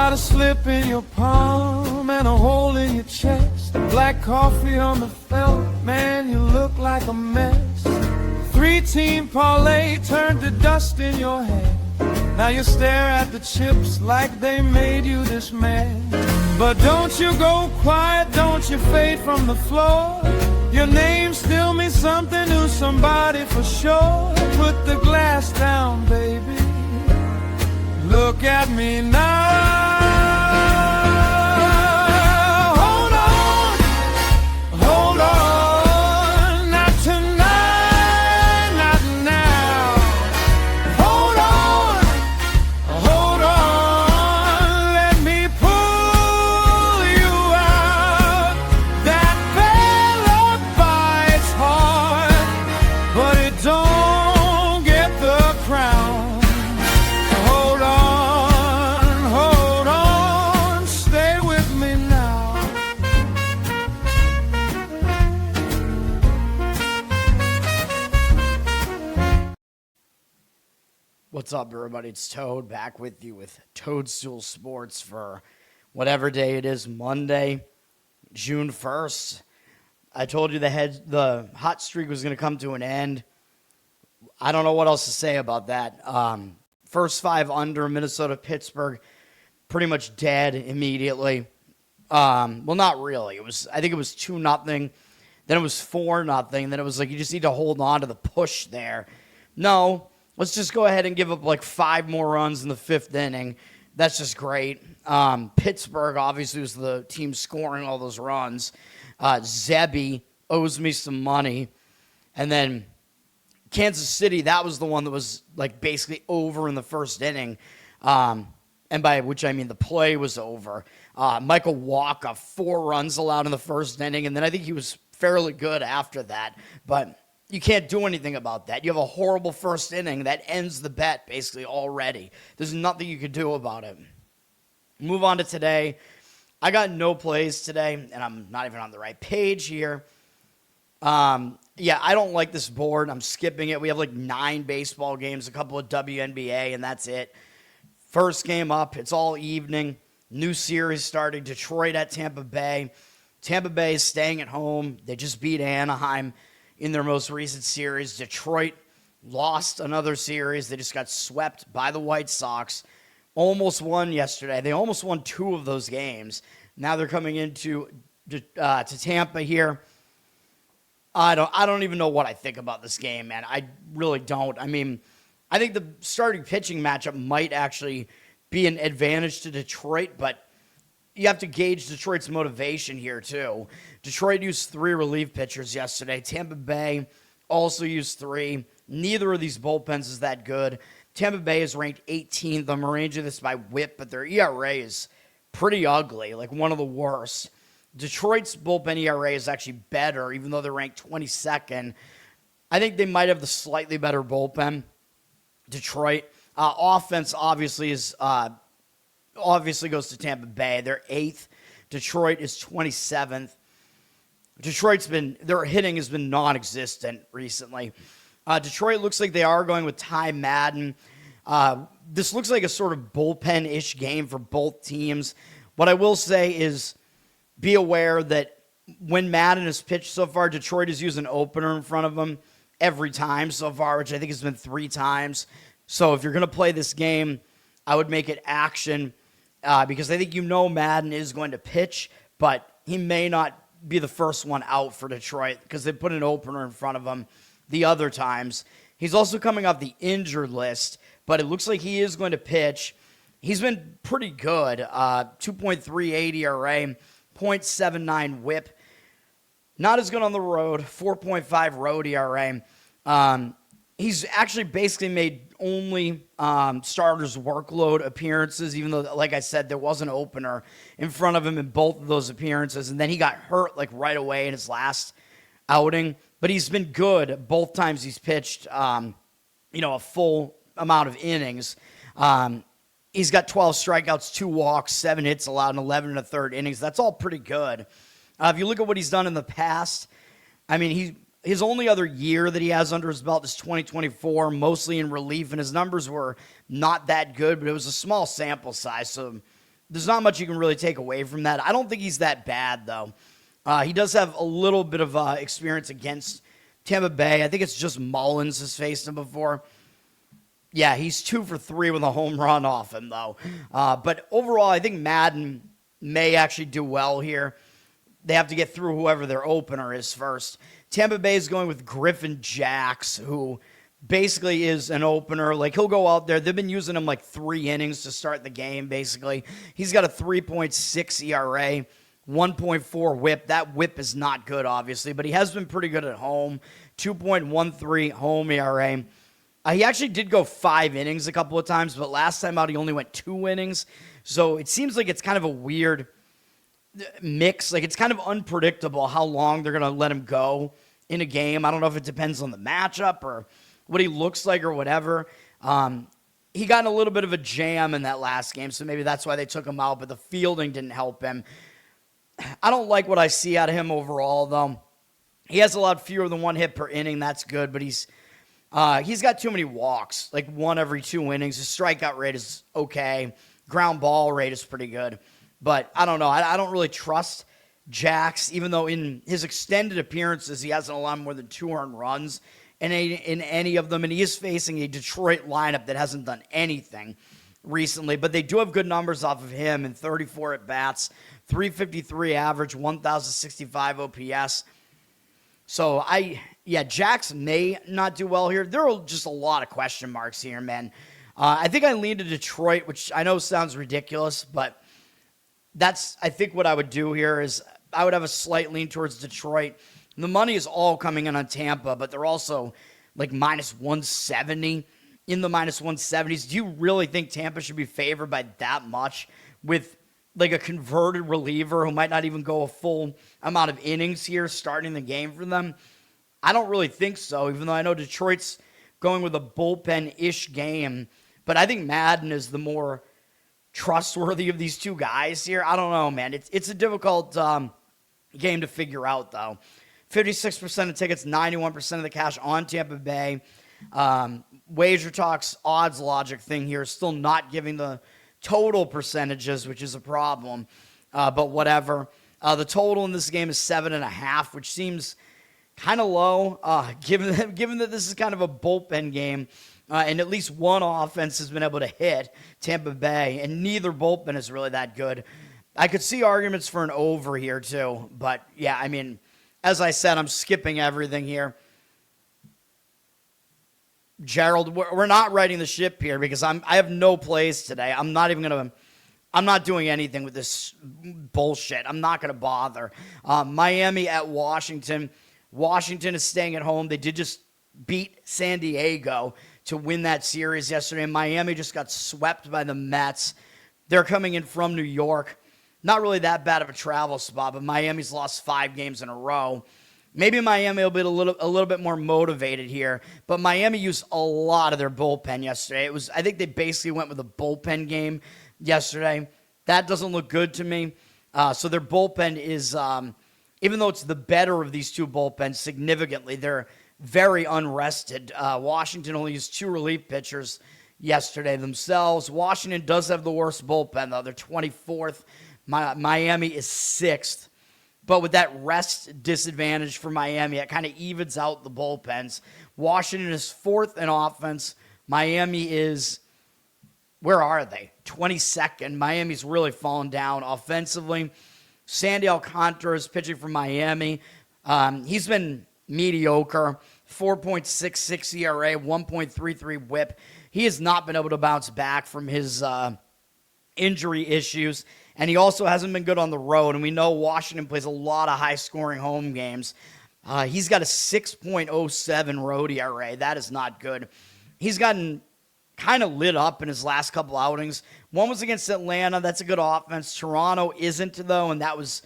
got a slip in your palm and a hole in your chest, black coffee on the felt, man, you look like a mess. 3-team parlay turned to dust in your head. Now you stare at the chips like they made you this man. But don't you go quiet, don't you fade from the floor. Your name still means something to somebody for sure. Put the glass down, baby. Look at me now. Hold on, hold on. Not tonight, not now. Hold on. Let me pull you out. That fella bites hard, but it don't get the crown. What's up, everybody? It's Toad back with you with Toadstool Sports for whatever day it is, Monday, June 1st. I told you the hot streak was going to come to an end. I don't know what else to say about that. First 5 under Minnesota, Pittsburgh, pretty much dead immediately. Well, not really. I think it was 2-0. Then it was 4-0. Then it was like you just need to hold on to the push there. No. Let's just go ahead and give up like 5 more runs in the 5th inning. That's just great. Pittsburgh obviously was the team scoring all those runs. Zebby owes me some money. And then Kansas City, that was the one that was like basically over in the 1st inning. And by which I mean the play was over. Michael Wacha, 4 runs allowed in the 1st inning. And then I think he was fairly good after that. But you can't do anything about that. You have a horrible 1st inning that ends the bet basically already. There's nothing you can do about it. Move on to today. I got no plays today, and I'm not even on the right page here. I don't like this board. I'm skipping it. We have like 9 baseball games, a couple of WNBA, and that's it. First game up. It's all evening. New series starting. Detroit at Tampa Bay. Tampa Bay is staying at home. They just beat Anaheim in their most recent series. Detroit lost another series. They just got swept by the White Sox. Almost won yesterday. They almost won 2 of those games. Now they're coming into to Tampa here. I don't even know what I think about this game, man. I really don't. I mean, I think the starting pitching matchup might actually be an advantage to Detroit, but you have to gauge Detroit's motivation here, too. Detroit used 3 relief pitchers yesterday. Tampa Bay also used 3. Neither of these bullpens is that good. Tampa Bay is ranked 18th. I'm arranging this by whip, but their ERA is pretty ugly, like one of the worst. Detroit's bullpen ERA is actually better, even though they're ranked 22nd. I think they might have the slightly better bullpen. Detroit. Offense obviously goes to Tampa Bay. They're 8th. Detroit is 27th. Their hitting has been non-existent recently. Detroit looks like they are going with Ty Madden. This looks like a sort of bullpen-ish game for both teams. What I will say is be aware that when Madden has pitched so far, Detroit has used an opener in front of them every time so far, which I think has been 3 times. So if you're going to play this game, I would make it action. Because I think Madden is going to pitch, but he may not be the first one out for Detroit because they put an opener in front of him the other times. He's also coming off the injured list, but it looks like he is going to pitch. He's been pretty good. 2.38 ERA, 0.79 whip. Not as good on the road, 4.5 road ERA. He's actually basically made only starters workload appearances, even though, like I said, there was an opener in front of him in both of those appearances. And then he got hurt like right away in his last outing. But he's been good both times he's pitched, a full amount of innings. He's got 12 strikeouts, 2 walks, 7 hits allowed, and 11 1/3 innings. That's all pretty good. If you look at what he's done in the past, I mean, his only other year that he has under his belt is 2024, mostly in relief, and his numbers were not that good, but it was a small sample size, so there's not much you can really take away from that. I don't think he's that bad, though. He does have a little bit of experience against Tampa Bay. I think it's just Marlins has faced him before. Yeah, he's 2 for 3 with a home run off him, though. But overall, I think Madden may actually do well here. They have to get through whoever their opener is first. Tampa Bay is going with Griffin Jax, who basically is an opener. Like, he'll go out there. They've been using him like 3 innings to start the game, basically. He's got a 3.6 ERA, 1.4 whip. That whip is not good, obviously, but he has been pretty good at home. 2.13 home ERA. He actually did go 5 innings a couple of times, but last time out he only went 2 innings. So it seems like it's kind of a weird mix. Like, it's kind of unpredictable how long they're going to let him go in a game. I don't know if it depends on the matchup or what he looks like or whatever. He got in a little bit of a jam in that last game, so maybe that's why they took him out, but the fielding didn't help him. I don't like what I see out of him overall, though. He has a lot fewer than 1 hit per inning. That's good, but he's got too many walks, like 1 every 2 innings. His strikeout rate is okay. Ground ball rate is pretty good. But I don't know. I don't really trust Jax, even though in his extended appearances, he hasn't allowed more than 2 earned runs in any of them. And he is facing a Detroit lineup that hasn't done anything recently. But they do have good numbers off of him in 34 at-bats, 353 average, 1,065 OPS. So, Jax may not do well here. There are just a lot of question marks here, man. I think I lean to Detroit, which I know sounds ridiculous, but that's, I think, what I would do here is I would have a slight lean towards Detroit. The money is all coming in on Tampa, but they're also like minus 170 in the minus 170s. Do you really think Tampa should be favored by that much with like a converted reliever who might not even go a full amount of innings here starting the game for them? I don't really think so, even though I know Detroit's going with a bullpen-ish game. But I think Madden is the more trustworthy of these two guys here. I don't know, man. It's a difficult game to figure out, though. 56% of tickets, 91% of the cash on Tampa Bay. Wager Talk's odds logic thing here is still not giving the total percentages, which is a problem. But whatever. The total in this game is 7.5, which seems kind of low, given that this is kind of a bullpen game, and at least one offense has been able to hit Tampa Bay, and neither bullpen is really that good. I could see arguments for an over here too, but yeah, I mean, as I said, I'm skipping everything here. Gerald, we're not writing the ship here because I have no plays today. I'm not doing anything with this bullshit. I'm not going to bother. Miami at Washington. Washington is staying at home. They did just beat San Diego to win that series yesterday. Miami just got swept by the Mets. They're coming in from New York. Not really that bad of a travel spot, but Miami's lost 5 games in a row. Maybe Miami will be a little bit more motivated here, but Miami used a lot of their bullpen yesterday. I think they basically went with a bullpen game yesterday. That doesn't look good to me. So their bullpen is, even though it's the better of these two bullpens significantly, they're very unrested. Washington only used 2 relief pitchers yesterday themselves. Washington does have the worst bullpen, though. They're 24th. Miami is 6th. But with that rest disadvantage for Miami, it kind of evens out the bullpens. Washington is 4th in offense. Miami is, where are they? 22nd. Miami's really fallen down offensively. Sandy Alcantara is pitching for Miami. He's been mediocre. 4.66 ERA, 1.33 whip. He has not been able to bounce back from his injury issues. And he also hasn't been good on the road. And we know Washington plays a lot of high-scoring home games. He's got a 6.07 road ERA. That is not good. He's gotten kind of lit up in his last couple outings. One was against Atlanta. That's a good offense. Toronto isn't, though, and that was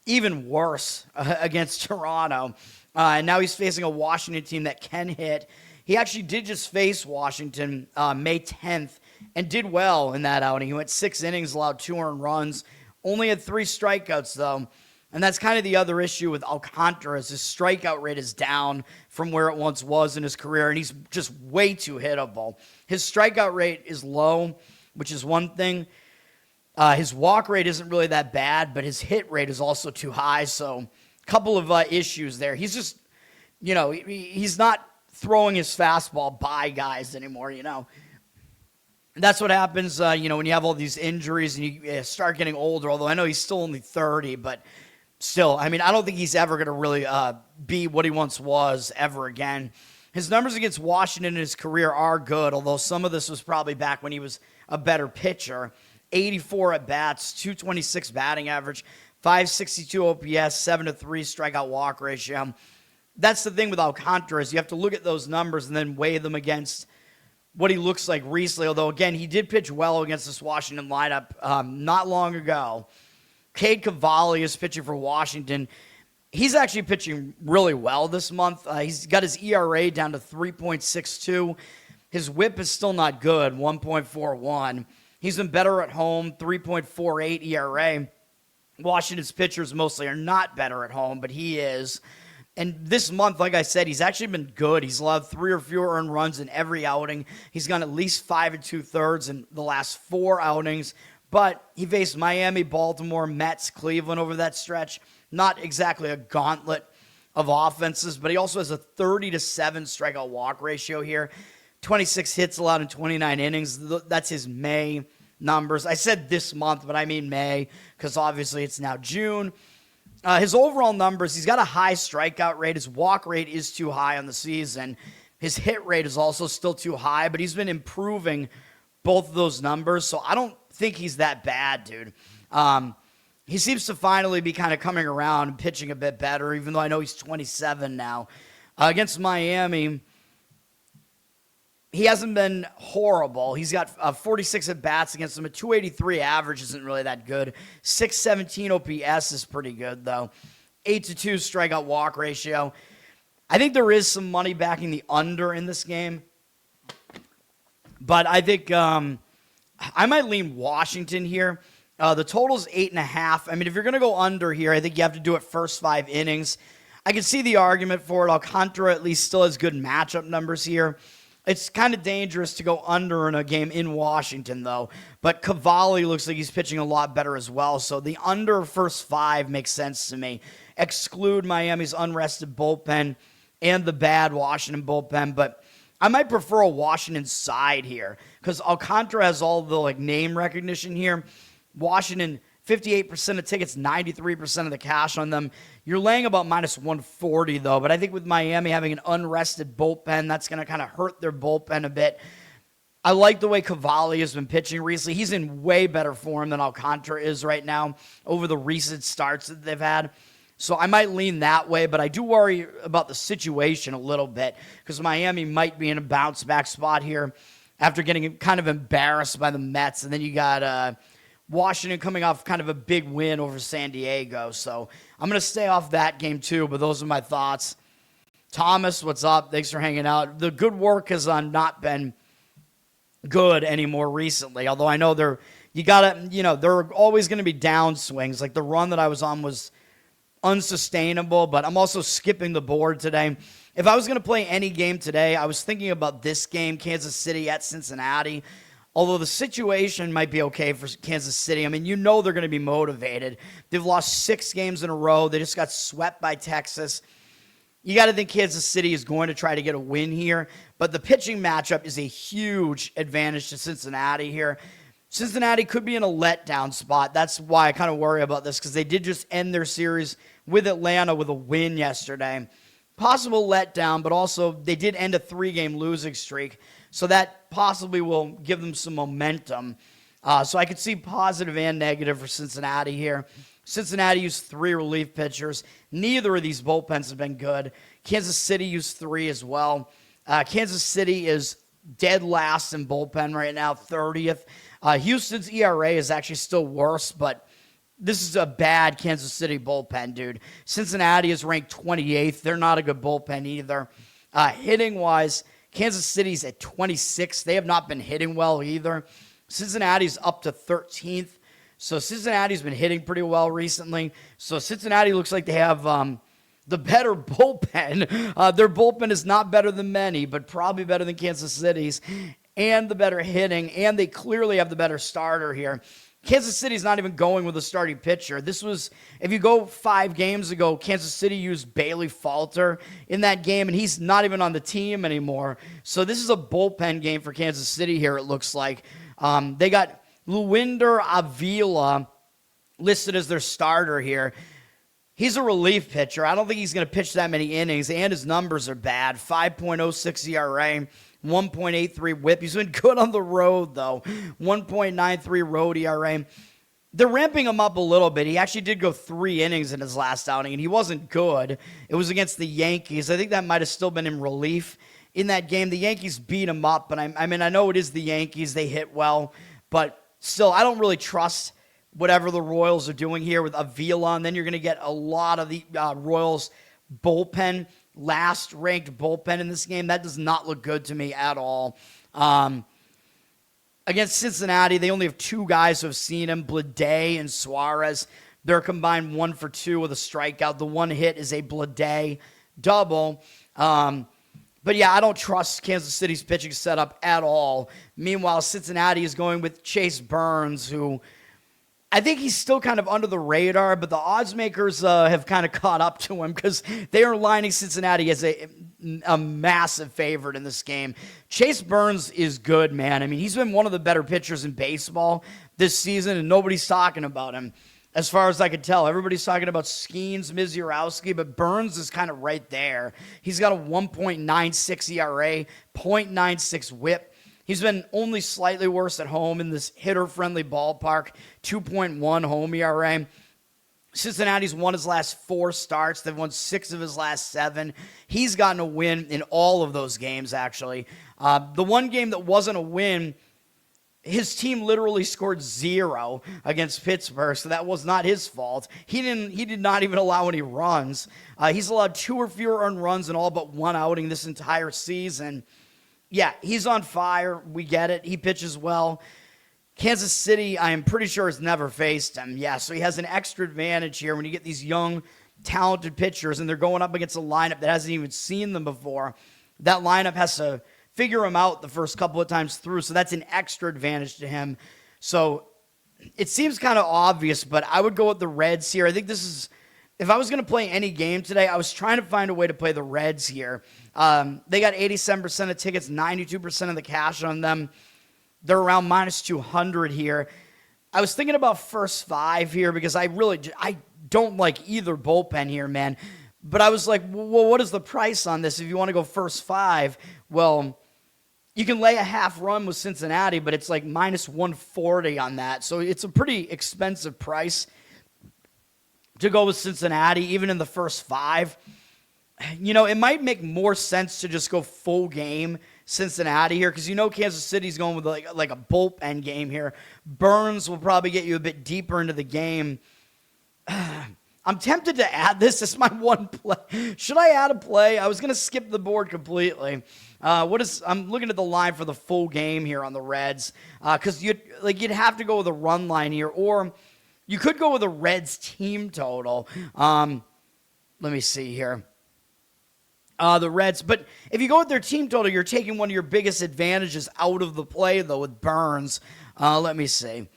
even worse against Toronto. And now he's facing a Washington team that can hit. He actually did just face Washington May 10th and did well in that outing. He went 6 innings, allowed 2 earned runs, only had 3 strikeouts, though. And that's kind of the other issue with Alcantara, is his strikeout rate is down from where it once was in his career, and he's just way too hittable. His strikeout rate is low, which is one thing. His walk rate isn't really that bad, but his hit rate is also too high. So a couple of issues there. He's just, he's not throwing his fastball by guys anymore, That's what happens, when you have all these injuries and you start getting older, although I know he's still only 30, but still, I don't think he's ever going to really be what he once was ever again. His numbers against Washington in his career are good, although some of this was probably back when he was a better pitcher. 84 at-bats, 226 batting average, 562 OPS, 7-3 strikeout walk ratio. That's the thing with Alcantara is you have to look at those numbers and then weigh them against what he looks like recently, although, again, he did pitch well against this Washington lineup not long ago. Cade Cavalli is pitching for Washington. He's actually pitching really well this month. He's got his ERA down to 3.62. His whip is still not good, 1.41. He's been better at home, 3.48 ERA. Washington's pitchers mostly are not better at home, but he is. And this month, like I said, he's actually been good. He's allowed 3 or fewer earned runs in every outing. He's gone at least 5 2/3 in the last 4 outings. But he faced Miami, Baltimore, Mets, Cleveland over that stretch. Not exactly a gauntlet of offenses, but he also has a 30-7 strikeout walk ratio here. 26 hits allowed in 29 innings. That's his May numbers. I said this month, but I mean May because obviously it's now June. His overall numbers, he's got a high strikeout rate. His walk rate is too high on the season. His hit rate is also still too high, but he's been improving both of those numbers, so I don't think he's that bad, dude. He seems to finally be kind of coming around and pitching a bit better, even though I know he's 27 now. Against Miami, he hasn't been horrible. He's got 46 at-bats against them. A 283 average isn't really that good. 617 OPS is pretty good, though. 8-2 strikeout walk ratio. I think there is some money backing the under in this game. But I think I might lean Washington here. The total's 8.5. If you're going to go under here, I think you have to do it first 5 innings. I can see the argument for it. Alcantara at least still has good matchup numbers here. It's kind of dangerous to go under in a game in Washington, though. But Cavalli looks like he's pitching a lot better as well. So the under first 5 makes sense to me. Exclude Miami's unrested bullpen and the bad Washington bullpen. But I might prefer a Washington side here because Alcantara has all the name recognition here. Washington, 58% of tickets, 93% of the cash on them. You're laying about minus 140, though. But I think with Miami having an unrested bullpen, that's going to kind of hurt their bullpen a bit. I like the way Cavalli has been pitching recently. He's in way better form than Alcantara is right now over the recent starts that they've had. So I might lean that way, but I do worry about the situation a little bit because Miami might be in a bounce-back spot here after getting kind of embarrassed by the Mets. And then you got Washington coming off kind of a big win over San Diego. So I'm going to stay off that game too, but those are my thoughts. Thomas, what's up? Thanks for hanging out. The good work has not been good anymore recently, although I know there are always going to be downswings. Like the run that I was on was unsustainable, but I'm also skipping the board today. If I was going to play any game today, I was thinking about this game, Kansas City at Cincinnati. Although the situation might be okay for Kansas City. They're going to be motivated. They've lost 6 games in a row. They just got swept by Texas. You got to think Kansas City is going to try to get a win here. But the pitching matchup is a huge advantage to Cincinnati here. Cincinnati could be in a letdown spot. That's why I kind of worry about this because they did just end their series with Atlanta with a win yesterday. Possible letdown, but also they did end a 3-game losing streak. So that possibly will give them some momentum. So I could see positive and negative for Cincinnati here. Cincinnati used 3 relief pitchers. Neither of these bullpens have been good. Kansas City used 3 as well. Kansas City is dead last in bullpen right now, 30th. Houston's ERA is actually still worse, but this is a bad Kansas City bullpen, dude. Cincinnati is ranked 28th. They're not a good bullpen either. Hitting-wise, Kansas City's at 26th. They have not been hitting well either. Cincinnati's up to 13th. So Cincinnati's been hitting pretty well recently. So Cincinnati looks like they have the better bullpen. Their bullpen is not better than many, but probably better than Kansas City's. And the better hitting. And they clearly have the better starter here. Kansas City's not even going with a starting pitcher. This was, if you go 5 games ago, Kansas City used Bailey Falter in that game, and he's not even on the team anymore. So this is a bullpen game for Kansas City here, it looks like. They got Luinder Avila listed as their starter here. He's a relief pitcher. I don't think he's going to pitch that many innings, and his numbers are bad. 5.06 ERA, 1.83 whip. He's been good on the road, though. 1.93 road ERA. They're ramping him up a little bit. He actually did go 3 innings in his last outing, and he wasn't good. It was against the Yankees. I think that might have still been in relief in that game. The Yankees beat him up, but I mean, I know it is the Yankees. They hit well, but still, I don't really trust whatever the Royals are doing here with Avila, and then you're going to get a lot of the Royals bullpen, last-ranked bullpen in this game. That does not look good to me at all. Against Cincinnati, they only have 2 guys who have seen him, Blade and Suarez. They're combined 1 for 2 with a strikeout. The one hit is a Blade double. But yeah, I don't trust Kansas City's pitching setup at all. Meanwhile, Cincinnati is going with Chase Burns, who I think he's still kind of under the radar, but the odds makers have kind of caught up to him because they are lining Cincinnati as a massive favorite in this game. Chase Burns is good, man. I mean, he's been one of the better pitchers in baseball this season, and nobody's talking about him as far as I can tell. Everybody's talking about Skeens, Misiorowski, but Burns is kind of right there. He's got a 1.96 ERA, 0.96 whip. He's been only slightly worse at home in this hitter-friendly ballpark, 2.1 home ERA. Cincinnati's won his last 4 starts. They've won 6 of his last 7. He's gotten a win in all of those games, actually. The one game that wasn't a win, his team literally scored 0 against Pittsburgh, so that was not his fault. He did not even allow any runs. He's allowed 2 or fewer earned runs in all but 1 outing this entire season. Yeah, he's on fire. We get it. He pitches well. Kansas City, I am pretty sure, has never faced him. Yeah, so he has an extra advantage here when you get these young, talented pitchers, and they're going up against a lineup that hasn't even seen them before. That lineup has to figure him out the first couple of times through, so that's an extra advantage to him. So it seems kind of obvious, but I would go with the Reds here. I think this is, if I was going to play any game today, I was trying to find a way to play the Reds here. They got 87% of tickets, 92% of the cash on them. They're around minus 200 here. I was thinking about first 5 here because I don't like either bullpen here, man. But I was like, well, what is the price on this if you want to go first 5? Well, you can lay a half run with Cincinnati, but it's like minus 140 on that. So it's a pretty expensive price to go with Cincinnati, even in the first 5. You know, it might make more sense to just go full game Cincinnati here because you know Kansas City's going with like a bullpen game here. Burns will probably get you a bit deeper into the game. I'm tempted to add this as my one play. Should I add a play? I was going to skip the board completely. I'm looking at the line for the full game here on the Reds because you'd have to go with a run line here, or you could go with a Reds team total. Let me see here. The Reds, but if you go with their team total, you're taking one of your biggest advantages out of the play, though, with Burns. Let me see.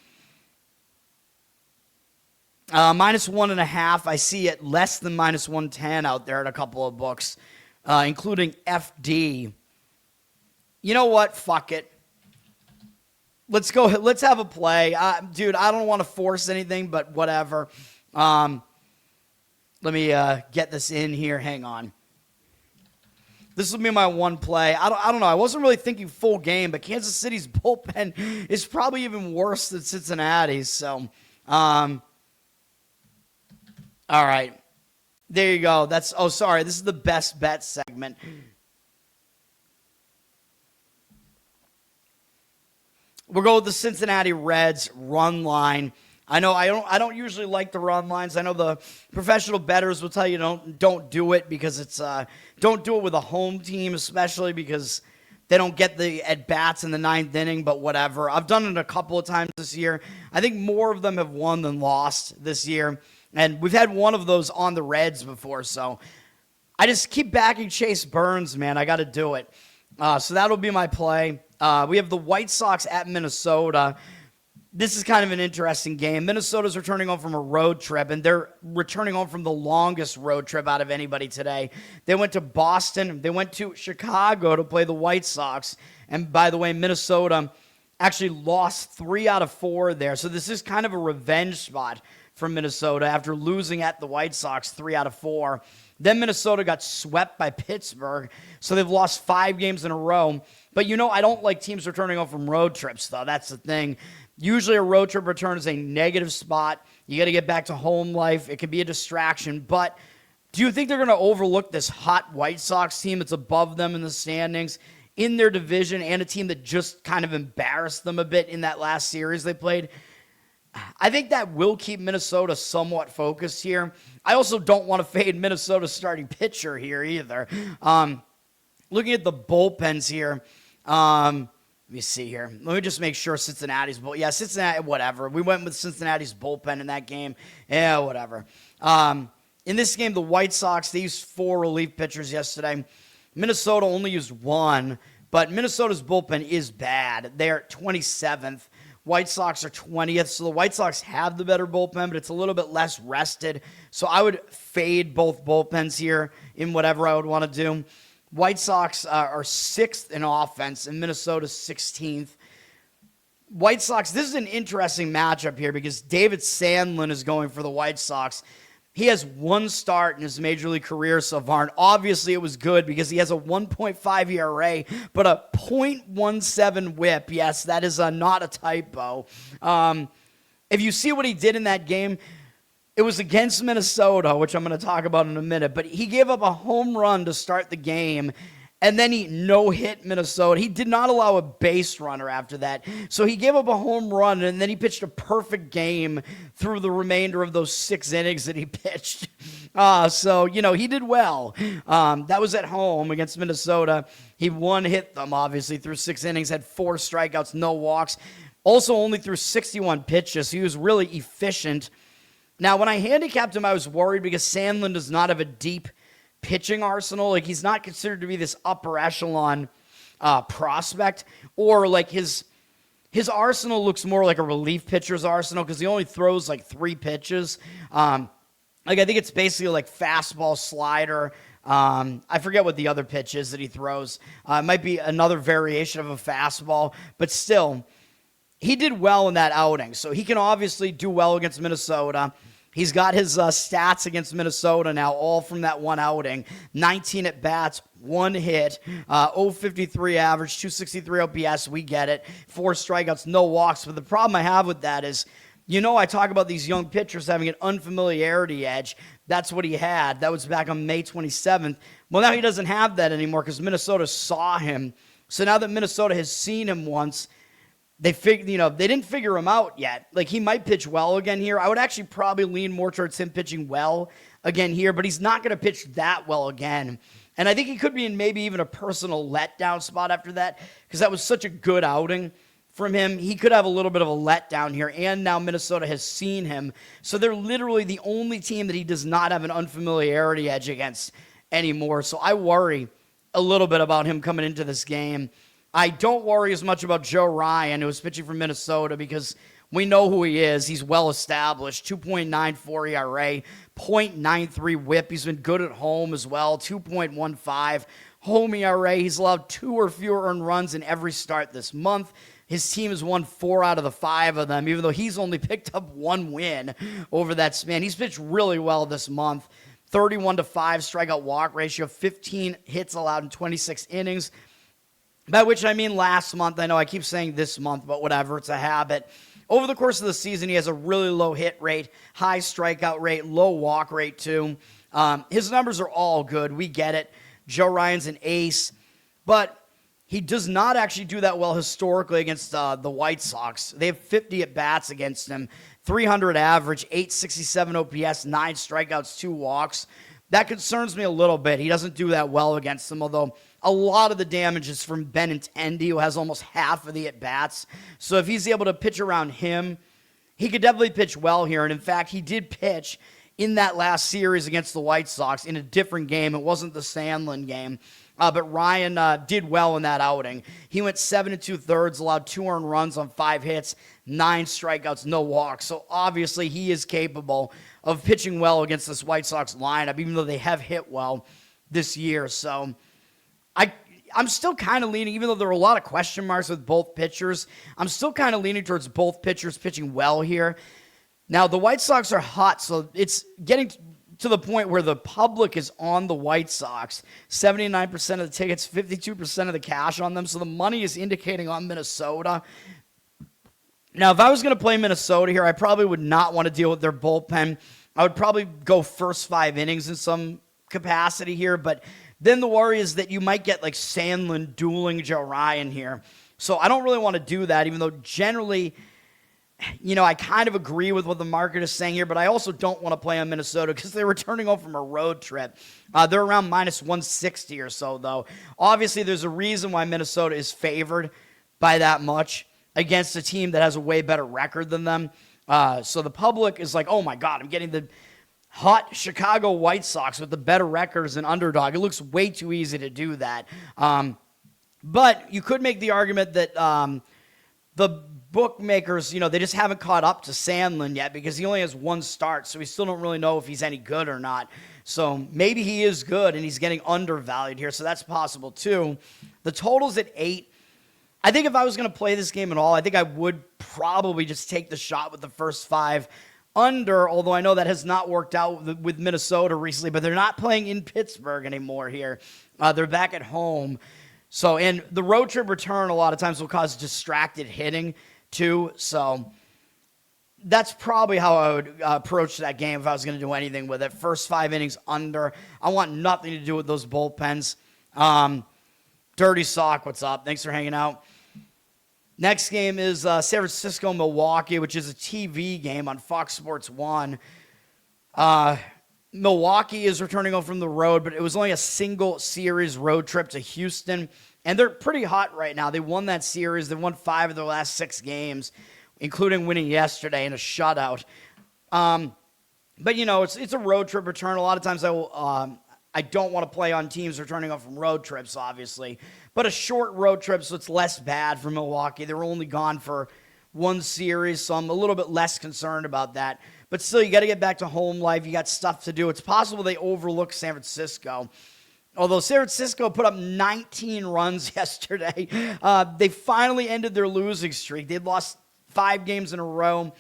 Minus 1.5. I see it less than minus 110 out there at a couple of books, including FD. You know what? Fuck it. Let's go. Let's have a play. Dude, I don't want to force anything, but whatever. Let me get this in here. Hang on. This will be my one play. I don't know. I wasn't really thinking full game, but Kansas City's bullpen is probably even worse than Cincinnati's. So, all right. There you go. This is the best bet segment. We'll go with the Cincinnati Reds run line. I know I don't usually like the run lines. I know the professional bettors will tell you don't do it because it's don't do it with a home team, especially because they don't get the at-bats in the 9th inning, but whatever. I've done it a couple of times this year. I think more of them have won than lost this year, and we've had one of those on the Reds before, so I just keep backing Chase Burns, man. I got to do it. So that'll be my play. We have the White Sox at Minnesota. this is kind of an interesting game. Minnesota's returning home from a road trip, and they're returning home from the longest road trip out of anybody today. They went to Boston. They went to Chicago to play the White Sox. And by the way, Minnesota actually lost 3 out of 4 there. So this is kind of a revenge spot for Minnesota after losing at the White Sox 3 out of 4. Then Minnesota got swept by Pittsburgh, so they've lost 5 games in a row. But I don't like teams returning home from road trips, though. That's the thing. Usually a road trip return is a negative spot. You got to get back to home life. It can be a distraction. But do you think they're going to overlook this hot White Sox team that's above them in the standings, in their division, and a team that just kind of embarrassed them a bit in that last series they played? I think that will keep Minnesota somewhat focused here. I also don't want to fade Minnesota's starting pitcher here either. Looking at the bullpens here, let me see here. Let me just make sure Cincinnati's Cincinnati, whatever. We went with Cincinnati's bullpen in that game. Yeah, whatever. In this game, the White Sox, they used 4 relief pitchers yesterday. Minnesota only used 1, but Minnesota's bullpen is bad. They're 27th. White Sox are 20th, so the White Sox have the better bullpen, but it's a little bit less rested. So I would fade both bullpens here in whatever I would want to do. White Sox are 6th in offense, and Minnesota's 16th. White Sox, this is an interesting matchup here because David Sandlin is going for the White Sox. He has 1 start in his major league career so far, and obviously it was good because he has a 1.5 ERA, but a .17 whip. Yes, that is not a typo. If you see what he did in that game, it was against Minnesota, which I'm going to talk about in a minute, but he gave up a home run to start the game, and then he no-hit Minnesota. He did not allow a base runner after that. So he gave up a home run, and then he pitched a perfect game through the remainder of those 6 innings that he pitched. So he did well. That was at home against Minnesota. He one-hit them, obviously, through 6 innings, had 4 strikeouts, no walks. Also only threw 61 pitches, so he was really efficient. Now, when I handicapped him, I was worried because Sandlin does not have a deep pitching arsenal. Like, he's not considered to be this upper echelon prospect, or like his arsenal looks more like a relief pitcher's arsenal because he only throws like 3 pitches. I think it's basically like fastball, slider. I forget what the other pitch is that he throws. It might be another variation of a fastball, but still, he did well in that outing. So he can obviously do well against Minnesota. He's got his stats against Minnesota now, all from that one outing. 19 at-bats, 1 hit, .053 average, 263 OPS, we get it. 4 strikeouts, no walks. But the problem I have with that is, I talk about these young pitchers having an unfamiliarity edge. That's what he had. That was back on May 27th. Well, now he doesn't have that anymore because Minnesota saw him. So now that Minnesota has seen him once, they didn't figure him out yet. Like, he might pitch well again here. I would actually probably lean more towards him pitching well again here, but he's not going to pitch that well again. And I think he could be in maybe even a personal letdown spot after that because that was such a good outing from him. He could have a little bit of a letdown here, and now Minnesota has seen him. So they're literally the only team that he does not have an unfamiliarity edge against anymore. So I worry a little bit about him coming into this game. I don't worry as much about Joe Ryan, who is pitching for Minnesota, because we know who he is. He's well established. 2.94 ERA, .93 whip. He's been good at home as well. 2.15 home ERA. He's allowed 2 or fewer earned runs in every start this month. His team has won 4 out of the 5 of them, even though he's only picked up 1 win over that span. He's pitched really well this month. 31-5 strikeout walk ratio, 15 hits allowed in 26 innings. By which I mean last month. I know I keep saying this month, but whatever. It's a habit. Over the course of the season, he has a really low hit rate, high strikeout rate, low walk rate too. His numbers are all good. We get it. Joe Ryan's an ace. But he does not actually do that well historically against the White Sox. They have 50 at-bats against him. 300 average, 867 OPS, 9 strikeouts, 2 walks. That concerns me a little bit. He doesn't do that well against them, although a lot of the damage is from Benintendi, who has almost half of the at-bats. So if he's able to pitch around him, he could definitely pitch well here. And in fact, he did pitch in that last series against the White Sox in a different game. It wasn't the Sandlin game. But Ryan did well in that outing. He went 7 2/3, allowed 2 earned runs on 5 hits, 9 strikeouts, no walks. So obviously he is capable of pitching well against this White Sox lineup, even though they have hit well this year. So I'm still kind of leaning, even though there are a lot of question marks with both pitchers, I'm still kind of leaning towards both pitchers pitching well here. Now, the White Sox are hot, so it's getting to the point where the public is on the White Sox. 79% of the tickets, 52% of the cash on them, so the money is indicating on Minnesota. Now, if I was going to play Minnesota here, I probably would not want to deal with their bullpen. I would probably go first 5 innings in some capacity here, but then the worry is that you might get like Sandlin dueling Joe Ryan here. So I don't really want to do that, even though generally, I kind of agree with what the market is saying here, but I also don't want to play on Minnesota because they're returning home from a road trip. They're around minus 160 or so, though. Obviously, there's a reason why Minnesota is favored by that much against a team that has a way better record than them. So the public is like, oh my God, I'm getting the hot Chicago White Sox with the better record as an underdog. It looks way too easy to do that. But you could make the argument that the bookmakers, they just haven't caught up to Sandlin yet because he only has 1 start, so we still don't really know if he's any good or not. So maybe he is good and he's getting undervalued here, so that's possible too. The total's at 8. I think if I was going to play this game at all, I think I would probably just take the shot with the first 5 under, although I know that has not worked out with Minnesota recently, but they're not playing in Pittsburgh anymore here. They're back at home. So, and the road trip return a lot of times will cause distracted hitting too. So that's probably how I would approach that game if I was going to do anything with it. First 5 innings under. I want nothing to do with those bullpens. Dirty Sock, what's up? Thanks for hanging out. Next game is San Francisco, Milwaukee, which is a TV game on Fox Sports 1. Milwaukee is returning home from the road, but it was only a single series road trip to Houston, and they're pretty hot right now. They won that series. They won 5 of their last 6 games, including winning yesterday in a shutout. But, it's a road trip return. A lot of times I don't want to play on teams returning home from road trips, obviously, but a short road trip, so it's less bad for Milwaukee. They were only gone for 1 series, so I'm a little bit less concerned about that. But still, you got to get back to home life. You got stuff to do. It's possible they overlook San Francisco. Although San Francisco put up 19 runs yesterday, they finally ended their losing streak. They'd lost 5 games in a row,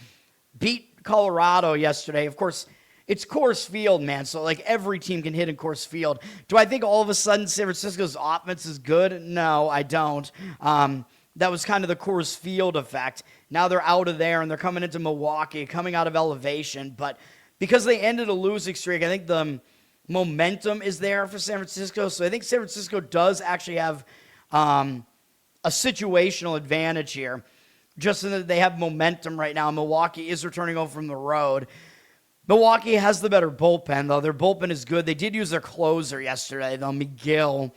beat Colorado yesterday. Of course, it's Coors Field, man, so like every team can hit in Coors Field. Do I think all of a sudden San Francisco's offense is good? No, I don't. That was kind of the Coors Field effect. Now they're out of there, and they're coming into Milwaukee, coming out of elevation. But because they ended a losing streak, I think the momentum is there for San Francisco. So I think San Francisco does actually have a situational advantage here, just in that they have momentum right now. Milwaukee is returning home from the road. Milwaukee has the better bullpen, though. Their bullpen is good. They did use their closer yesterday, though, McGill.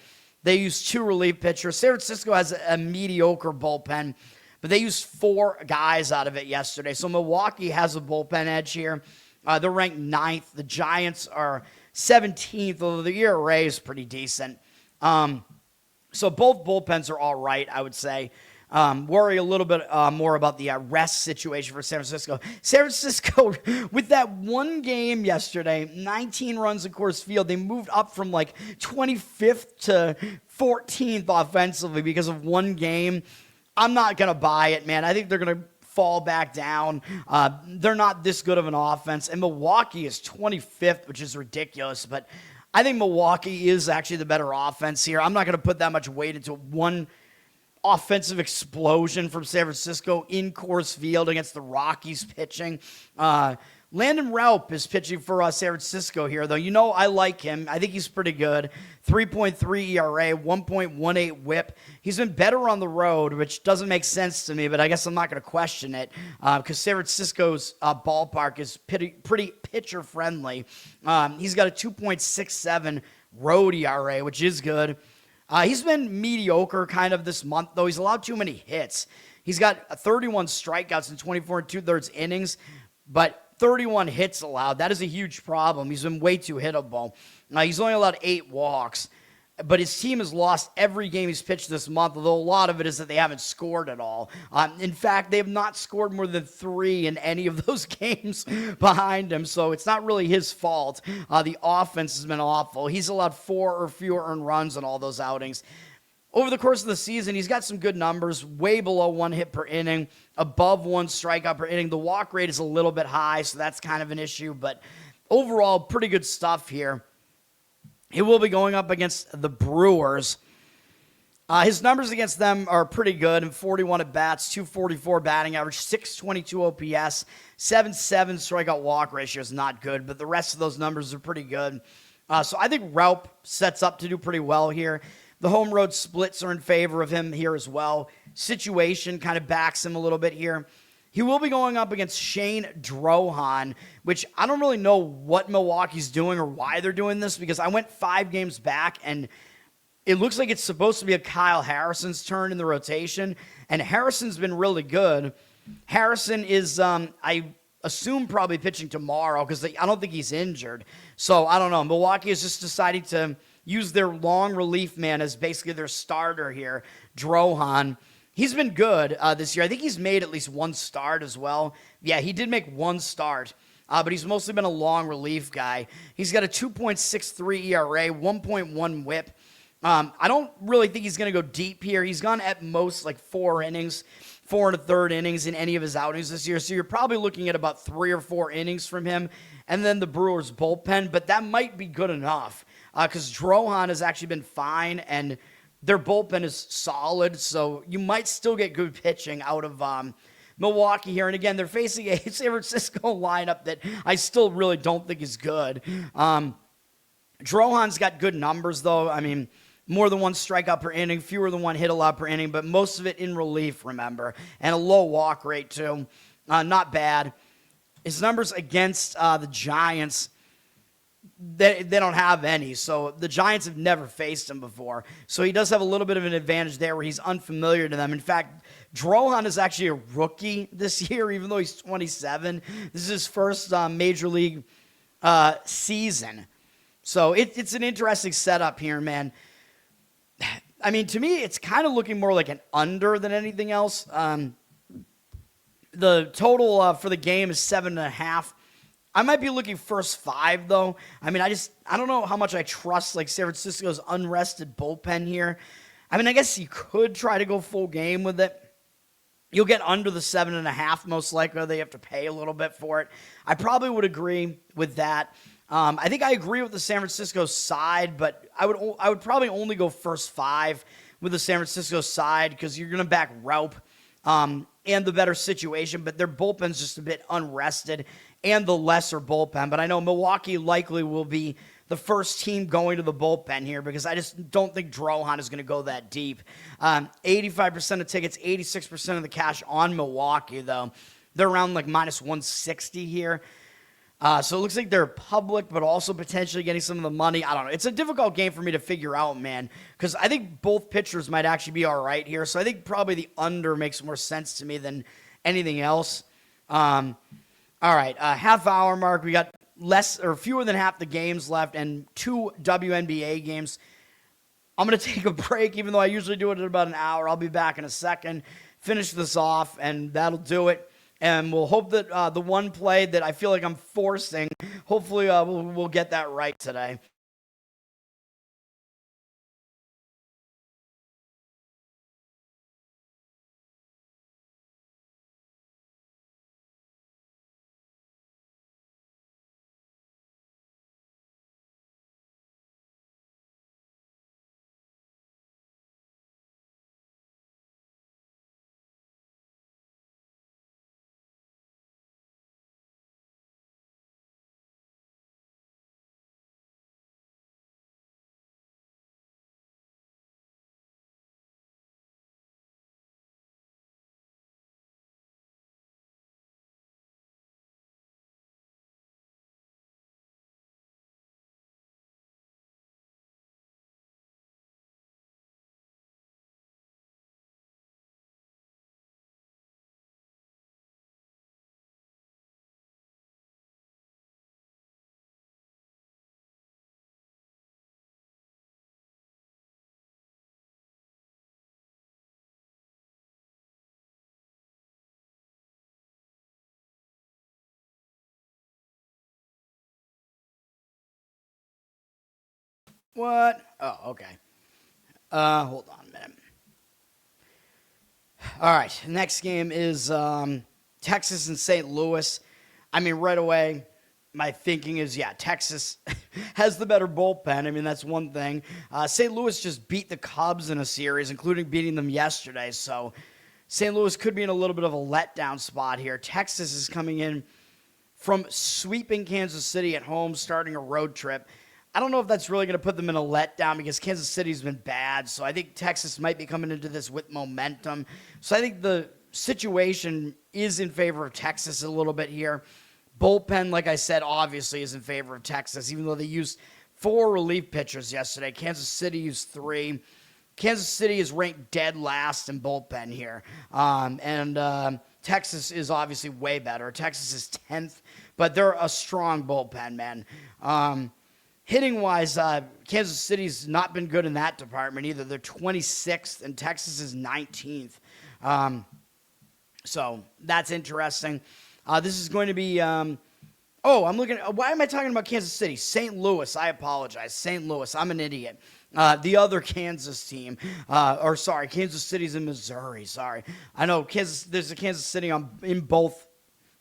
They used 2 relief pitchers. San Francisco has a mediocre bullpen, but they used 4 guys out of it yesterday. So Milwaukee has a bullpen edge here. They're ranked 9th. The Giants are 17th, although the ERA is pretty decent. So both bullpens are all right, I would say. Worry a little bit more about the rest situation for San Francisco. San Francisco, with that 1 game yesterday, 19 runs in Coors Field, they moved up from like 25th to 14th offensively because of 1 game. I'm not going to buy it, man. I think they're going to fall back down. They're not this good of an offense. And Milwaukee is 25th, which is ridiculous. But I think Milwaukee is actually the better offense here. I'm not going to put that much weight into 1 offensive explosion from San Francisco in Coors Field against the Rockies pitching. Landon Raup is pitching for San Francisco here, though. I like him. I think he's pretty good. 3.3 ERA, 1.18 whip. He's been better on the road, which doesn't make sense to me, but I guess I'm not going to question it because San Francisco's ballpark is pretty pitcher-friendly. He's got a 2.67 road ERA, which is good. He's been mediocre kind of this month, though. He's allowed too many hits. He's got 31 strikeouts in 24 2/3 innings, but 31 hits allowed. That is a huge problem. He's been way too hittable. He's only allowed 8 walks. but his team has lost every game he's pitched this month, although a lot of it is that they haven't scored at all. In fact, they have not scored more than 3 in any of those games behind him, so it's not really his fault. The offense has been awful. He's allowed 4 or fewer earned runs in all those outings. Over the course of the season, he's got some good numbers, way below 1 hit per inning, above 1 strikeout per inning. The walk rate is a little bit high, so that's kind of an issue, but overall, pretty good stuff here. He will be going up against the Brewers. His numbers against them are pretty good. In 41 at bats, 244 batting average, 622 OPS, 7.7 strikeout walk ratio is not good, but the rest of those numbers are pretty good. So I think Raup sets up to do pretty well here. The home road splits are in favor of him here as well. Situation kind of backs him a little bit here. He will be going up against Shane Drohan, which I don't really know what Milwaukee's doing or why they're doing this, because I went 5 games back and it looks like it's supposed to be a Kyle Harrison's turn in the rotation, and Harrison's been really good. Harrison is, I assume, probably pitching tomorrow because I don't think he's injured. So I don't know. Milwaukee is just deciding to use their long relief man as basically their starter here, Drohan. He's been good this year. I think he's made at least 1 start as well. Yeah, he did make 1 start, but he's mostly been a long relief guy. He's got a 2.63 ERA, 1.1 whip. I don't really think he's going to go deep here. He's gone at most like 4 innings, 4 1/3 innings in any of his outings this year. So you're probably looking at about 3 or 4 innings from him. And then the Brewers bullpen, but that might be good enough because Drohan has actually been fine and their bullpen is solid. So you might still get good pitching out of Milwaukee here. And again, they're facing a San Francisco lineup that I still really don't think is good. Drohan's got good numbers, though. I mean, more than 1 strikeout per inning, fewer than 1 hit allowed per inning, but most of it in relief, remember, and a low walk rate, too. Not bad. His numbers against the Giants, they don't have any, so the Giants have never faced him before. So he does have a little bit of an advantage there where he's unfamiliar to them. In fact, Drohan is actually a rookie this year, even though he's 27. This is his first major league season. So it's an interesting setup here, man. I mean, to me, it's kind of looking more like an under than anything else. The total for the game is 7.5. I might be looking first 5, though. I mean, I don't know how much I trust, like, San Francisco's unrested bullpen here. I mean, I guess you could try to go full game with it. You'll get under the 7.5, most likely. They have to pay a little bit for it. I probably would agree with that. I think I agree with the San Francisco side, but I would probably only go first 5 with the San Francisco side because you're going to back Raup and the better situation, but their bullpen's just a bit unrested and the lesser bullpen. But I know Milwaukee likely will be the first team going to the bullpen here because I just don't think Drohan is going to go that deep. 85% of tickets, 86% of the cash on Milwaukee, though. They're around like minus 160 here. So it looks like they're public, but also potentially getting some of the money. I don't know. It's a difficult game for me to figure out, man, because I think both pitchers might actually be all right here. So I think probably the under makes more sense to me than anything else. All right, half hour mark. We got less or fewer than half the games left and 2 WNBA games. I'm going to take a break, even though I usually do it at about an hour. I'll be back in a second, finish this off, and that'll do it. And we'll hope that the one play that I feel like I'm forcing, hopefully we'll get that right today. What? Oh, okay. Hold on a minute. All right, next game is Texas and St. Louis. I mean, right away, my thinking is, yeah, Texas has the better bullpen. I mean, that's one thing. St. Louis just beat the Cubs in a series, including beating them yesterday. So St. Louis could be in a little bit of a letdown spot here. Texas is coming in from sweeping Kansas City at home, starting a road trip. I don't know if that's really going to put them in a letdown because Kansas City's been bad. So I think Texas might be coming into this with momentum. So I think the situation is in favor of Texas a little bit here. Bullpen, like I said, obviously is in favor of Texas, even though they used 4 relief pitchers yesterday. Kansas City used 3. Kansas City is ranked dead last in bullpen here. Texas is obviously way better. Texas is 10th, but they're a strong bullpen, man. Hitting-wise, Kansas City's not been good in that department either. They're 26th, and Texas is 19th. So that's interesting. This is going to be I'm looking – why am I talking about Kansas City? St. Louis. I apologize. St. Louis. I'm an idiot. The other Kansas team. Kansas City's in Missouri. Sorry. I know there's a Kansas City in both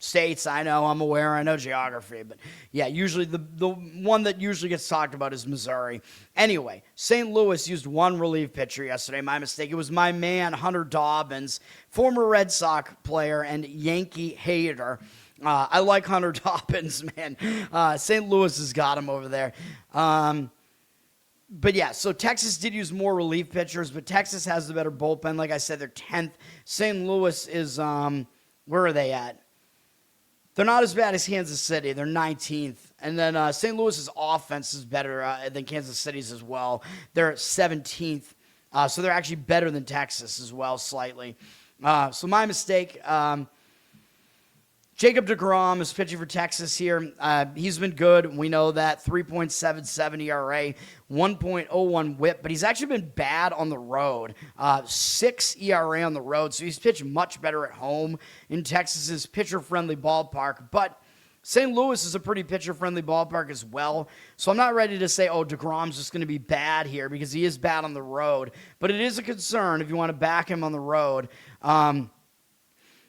states. I know. I'm aware. I know geography. But, yeah, usually the one that usually gets talked about is Missouri. Anyway, St. Louis used 1 relief pitcher yesterday. My mistake. It was my man, Hunter Dobbins, former Red Sox player and Yankee hater. I like Hunter Dobbins, man. St. Louis has got him over there. But, yeah, so Texas did use more relief pitchers, but Texas has the better bullpen. Like I said, they're 10th. St. Louis is where are they at? They're not as bad as Kansas City. They're 19th. And then St. Louis's offense is better than Kansas City's as well. They're 17th. So they're actually better than Texas as well, slightly. So my mistake. Jacob DeGrom is pitching for Texas here. He's been good. We know that. 3.77 ERA, 1.01 whip. But he's actually been bad on the road. 6 ERA on the road. So he's pitched much better at home in Texas's pitcher-friendly ballpark. But St. Louis is a pretty pitcher-friendly ballpark as well. So I'm not ready to say, DeGrom's just going to be bad here because he is bad on the road. But it is a concern if you want to back him on the road.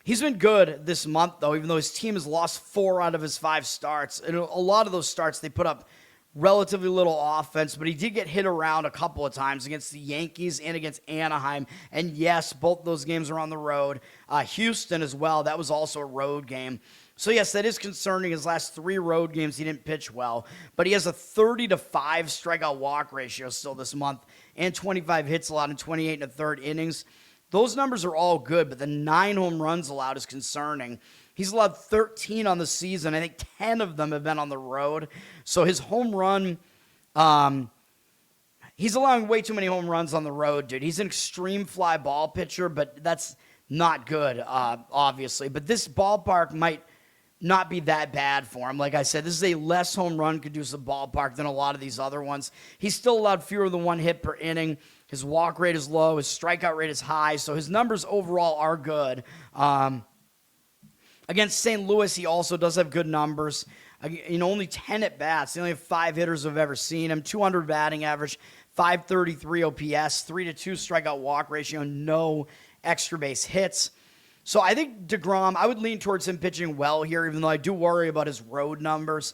He's been good this month, though, even though his team has lost 4 out of his 5 starts. And a lot of those starts, they put up relatively little offense, but he did get hit around a couple of times against the Yankees and against Anaheim. And, yes, both those games are on the road. Houston as well, that was also a road game. So, yes, that is concerning. His last 3 road games, he didn't pitch well. But he has a 30-5 strikeout walk ratio still this month and 25 hits allowed in 28 1/3 innings. Those numbers are all good, but the 9 home runs allowed is concerning. He's allowed 13 on the season. I think 10 of them have been on the road. So his home run, he's allowing way too many home runs on the road, dude. He's an extreme fly ball pitcher, but that's not good, obviously. But this ballpark might not be that bad for him. Like I said, this is a less home run conducive ballpark than a lot of these other ones. He's still allowed fewer than 1 hit per inning. His walk rate is low. His strikeout rate is high. So his numbers overall are good. Against St. Louis, he also does have good numbers. Only 10 at-bats. They only have 5 hitters who've ever seen him. 200 batting average, 533 OPS, 3-2 strikeout walk ratio, no extra base hits. So I think DeGrom, I would lean towards him pitching well here, even though I do worry about his road numbers.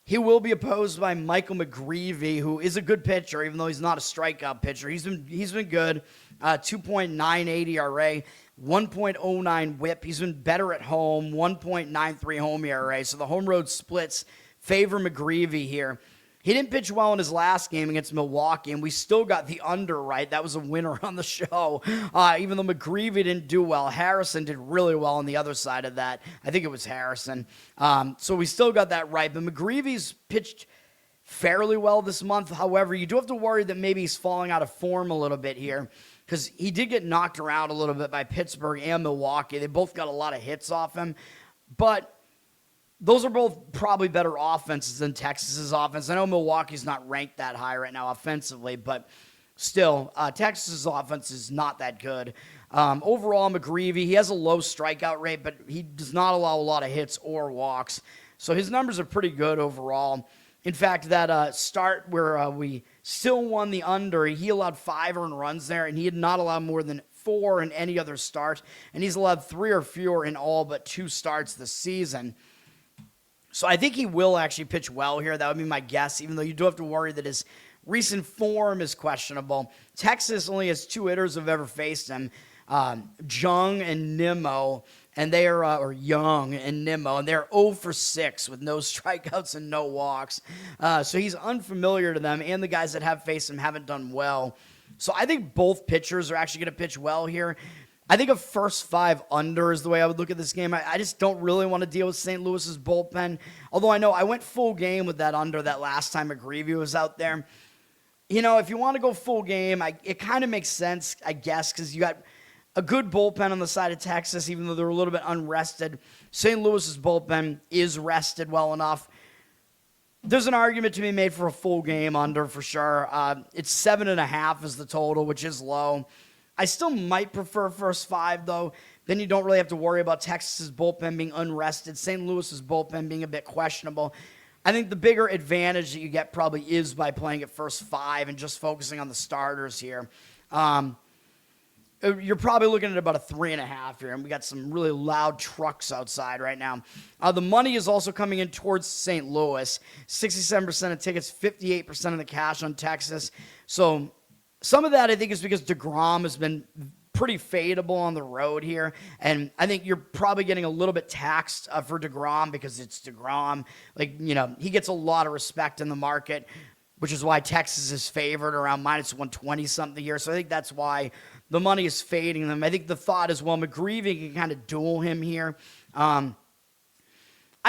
He will be opposed by Michael McGreevy, who is a good pitcher, even though he's not a strikeout pitcher. He's been good. 2.98 ERA, 1.09 whip. He's been better at home, 1.93 home ERA. So the home road splits favor McGreevy here. He didn't pitch well in his last game against Milwaukee, and we still got the under right. That was a winner on the show, even though McGreevy didn't do well. Harrison did really well on the other side of that. I think it was Harrison. So we still got that right. But McGreevy's pitched fairly well this month. However, you do have to worry that maybe he's falling out of form a little bit here because he did get knocked around a little bit by Pittsburgh and Milwaukee. They both got a lot of hits off him. But those are both probably better offenses than Texas's offense. I know Milwaukee's not ranked that high right now offensively, but still, Texas's offense is not that good. Overall, McGreevy, he has a low strikeout rate, but he does not allow a lot of hits or walks. So his numbers are pretty good overall. In fact, that start where we still won the under. He allowed 5 earned runs there, and he had not allowed more than 4 in any other start, and he's allowed 3 or fewer in all but 2 starts this season. So I think he will actually pitch well here. That would be my guess, even though you do have to worry that his recent form is questionable. Texas only has 2 hitters who have ever faced him, Jung and Nimmo, and they are, or Young and Nimmo, and they're 0 for 6 with no strikeouts and no walks. So he's unfamiliar to them, and the guys that have faced him haven't done well. So I think both pitchers are actually going to pitch well here. I think a first 5 under is the way I would look at this game. I just don't really want to deal with St. Louis's bullpen. Although I know I went full game with that under that last time McGreevy was out there. You know, if you want to go full game, it kind of makes sense, I guess, because you got a good bullpen on the side of Texas, even though they're a little bit unrested. St. Louis's bullpen is rested well enough. There's an argument to be made for a full game under for sure. It's 7.5 is the total, which is low. I still might prefer first 5, though. Then you don't really have to worry about Texas's bullpen being unrested, St. Louis's bullpen being a bit questionable. I think the bigger advantage that you get probably is by playing at first 5 and just focusing on the starters here. You're probably looking at about a 3.5 here, and we got some really loud trucks outside right now. The money is also coming in towards St. Louis. 67% of tickets, 58% of the cash on Texas. So some of that, I think, is because DeGrom has been pretty fadeable on the road here, and I think you're probably getting a little bit taxed for DeGrom because it's DeGrom. Like, you know, he gets a lot of respect in the market, which is why Texas is favored around minus 120 something here. So I think that's why the money is fading them. I think the thought is, well, McGreevy can kind of duel him here. I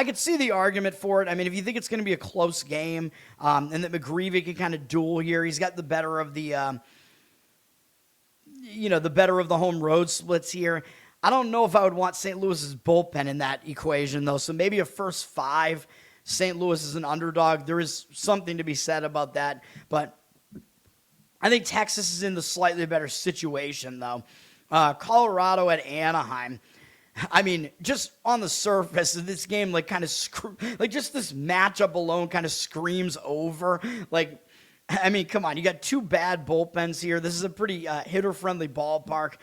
could see the argument for it. I mean, if you think it's going to be a close game, and that McGreevy can kind of duel here, he's got the better of the, the better of the home road splits here. I don't know if I would want St. Louis's bullpen in that equation, though. So maybe a first 5, St. Louis is an underdog. There is something to be said about that, but I think Texas is in the slightly better situation, though. Colorado at Anaheim. I mean, just on the surface, this game, like, kind of just this matchup alone kind of screams over. Like, I mean, come on, you got 2 bad bullpens here. This is a pretty hitter-friendly ballpark.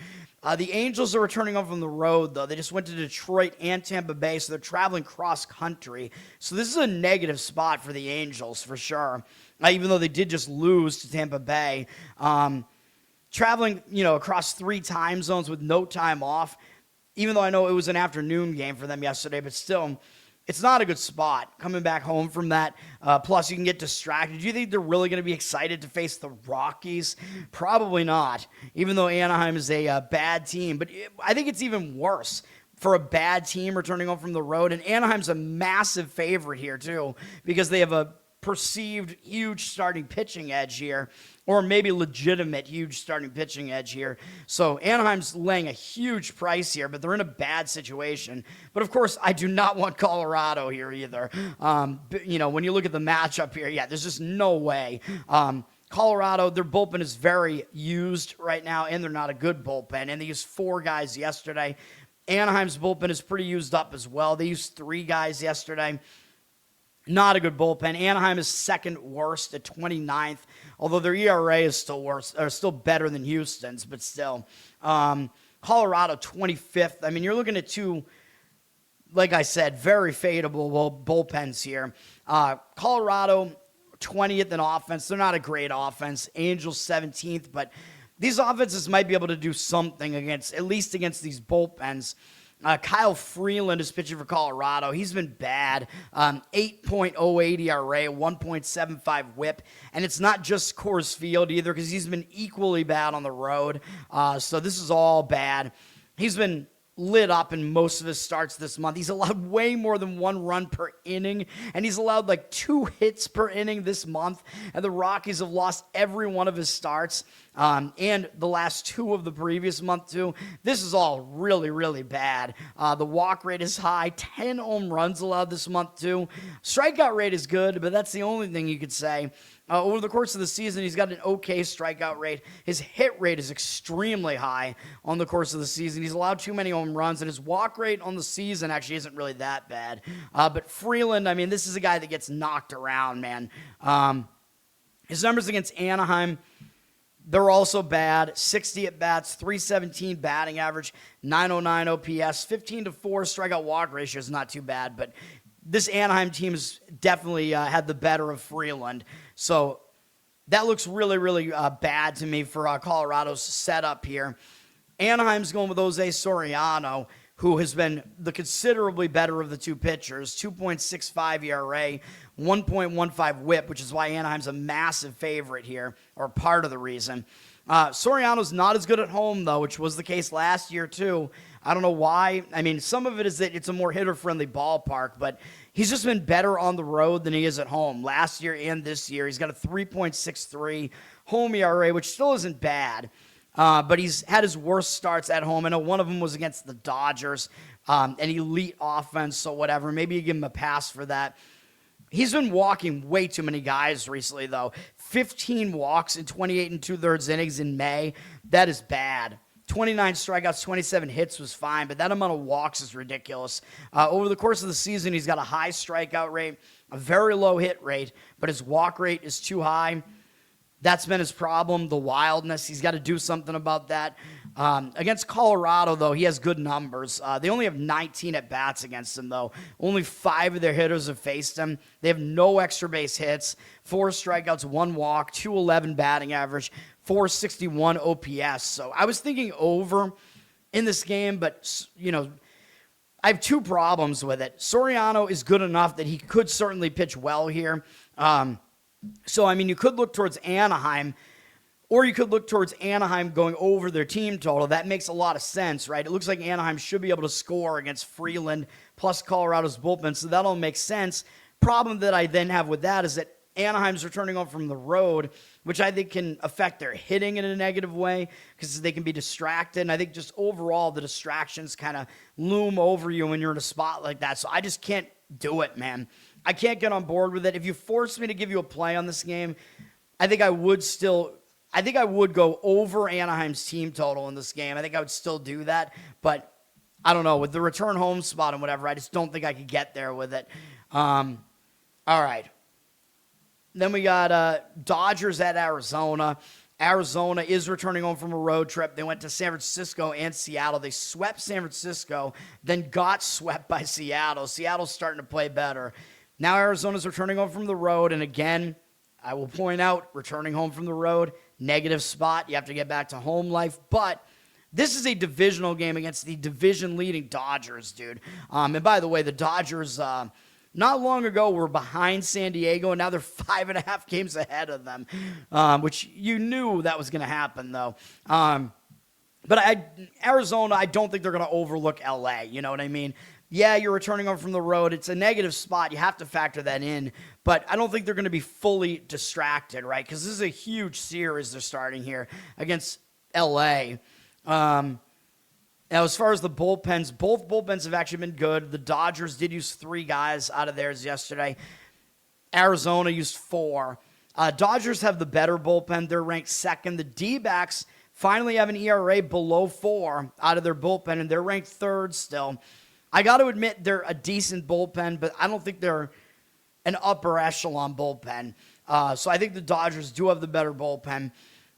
The Angels are returning home from the road, though. They just went to Detroit and Tampa Bay, so they're traveling cross-country. So this is a negative spot for the Angels, for sure, even though they did just lose to Tampa Bay. Traveling, across 3 time zones with no time off, even though I know it was an afternoon game for them yesterday, but still, it's not a good spot coming back home from that. Plus, you can get distracted. Do you think they're really going to be excited to face the Rockies? Probably not, even though Anaheim is a bad team. But I think it's even worse for a bad team returning home from the road. And Anaheim's a massive favorite here, too, because they have a perceived huge starting pitching edge here, or maybe legitimate huge starting pitching edge here. So Anaheim's laying a huge price here, but they're in a bad situation. But of course, I do not want Colorado here either. When you look at the matchup here, there's just no way. Colorado, their bullpen is very used right now, and they're not a good bullpen. And they used 4 guys yesterday. Anaheim's bullpen is pretty used up as well. They used 3 guys yesterday. Not a good bullpen. Anaheim is second worst at 29th, although their ERA is still worse, or still better than Houston's, but still. Colorado 25th. I mean, you're looking at 2, like I said, very fadeable bullpens here. Colorado 20th in offense. They're not a great offense. Angels 17th, but these offenses might be able to do something at least against these bullpens. Kyle Freeland is pitching for Colorado. He's been bad. 8.08 ERA, 1.75 whip. And it's not just Coors Field either, because he's been equally bad on the road. So this is all bad. He's been lit up in most of his starts this month. He's allowed way more than 1 run per inning, and he's allowed like 2 hits per inning this month. And the Rockies have lost every one of his starts, and the last 2 of the previous month too. This is all really, really bad. The walk rate is high, 10 home runs allowed this month too. Strikeout rate is good, but that's the only thing you could say. Over the course of the season, he's got an okay strikeout rate. His hit rate is extremely high on the course of the season. He's allowed too many home runs, and his walk rate on the season actually isn't really that bad. But Freeland, I mean, this is a guy that gets knocked around, man. His numbers against Anaheim, they're also bad. 60 at-bats, 317 batting average, 909 OPS, 15-4 strikeout walk ratio is not too bad, but this Anaheim team has definitely had the better of Freeland. So that looks really, really bad to me for Colorado's setup here. Anaheim's going with Jose Soriano, who has been the considerably better of the two pitchers, 2.65 ERA, 1.15 whip, which is why Anaheim's a massive favorite here, or part of the reason. Soriano's not as good at home, though, which was the case last year, too. I don't know why. I mean, some of it is that it's a more hitter-friendly ballpark, but he's just been better on the road than he is at home. Last year and this year, he's got a 3.63 home ERA, which still isn't bad. But he's had his worst starts at home. I know one of them was against the Dodgers, an elite offense, so whatever. Maybe you give him a pass for that. He's been walking way too many guys recently, though. 15 walks in 28 and two-thirds innings in May. That is bad. 29 strikeouts, 27 hits was fine, but that amount of walks is ridiculous. Over the course of the season, he's got a high strikeout rate, a very low hit rate, but his walk rate is too high. That's been his problem, the wildness. He's got to do something about that. Against Colorado, though, he has good numbers. They only have 19 at-bats against him, though. Only 5 of their hitters have faced him. They have no extra base hits, 4 strikeouts, 1 walk, 211 batting average, 461 OPS. So I was thinking over in this game, but, you know, I have 2 problems with it. Soriano is good enough that he could certainly pitch well here. So, I mean, you could look towards Anaheim, or you could look towards Anaheim going over their team total. That makes a lot of sense, right? It looks like Anaheim should be able to score against Freeland plus Colorado's bullpen, so that all makes sense. Problem that I then have with that is that Anaheim's returning home from the road, which I think can affect their hitting in a negative way because they can be distracted. And I think just overall the distractions kind of loom over you when you're in a spot like that. So I just can't do it, man. I can't get on board with it. If you force me to give you a play on this game, I think I would go over Anaheim's team total in this game. I think I would still do that. But I don't know. With the return home spot and whatever, I just don't think I could get there with it. All right. Then we got Dodgers at Arizona. Arizona is returning home from a road trip. They went to San Francisco and Seattle. They swept San Francisco, then got swept by Seattle. Seattle's starting to play better. Now Arizona's returning home from the road, and again, I will point out, returning home from the road, negative spot. You have to get back to home life, but this is a divisional game against the division-leading Dodgers, dude. And by the way, the Dodgers, not long ago, were behind San Diego, and now they're 5.5 games ahead of them, which you knew that was going to happen, though. But Arizona, I don't think they're going to overlook L.A., you know what I mean? Yeah, you're returning home from the road. It's a negative spot. You have to factor that in. But I don't think they're going to be fully distracted, right? Because this is a huge series they're starting here against L.A. Now, as far as the bullpens, both bullpens have actually been good. The Dodgers did use 3 guys out of theirs yesterday. Arizona used 4. Dodgers have the better bullpen. They're ranked second. The D-backs finally have an ERA below 4 out of their bullpen, and they're ranked third still. I got to admit they're a decent bullpen, but I don't think they're an upper echelon bullpen. So I think the Dodgers do have the better bullpen.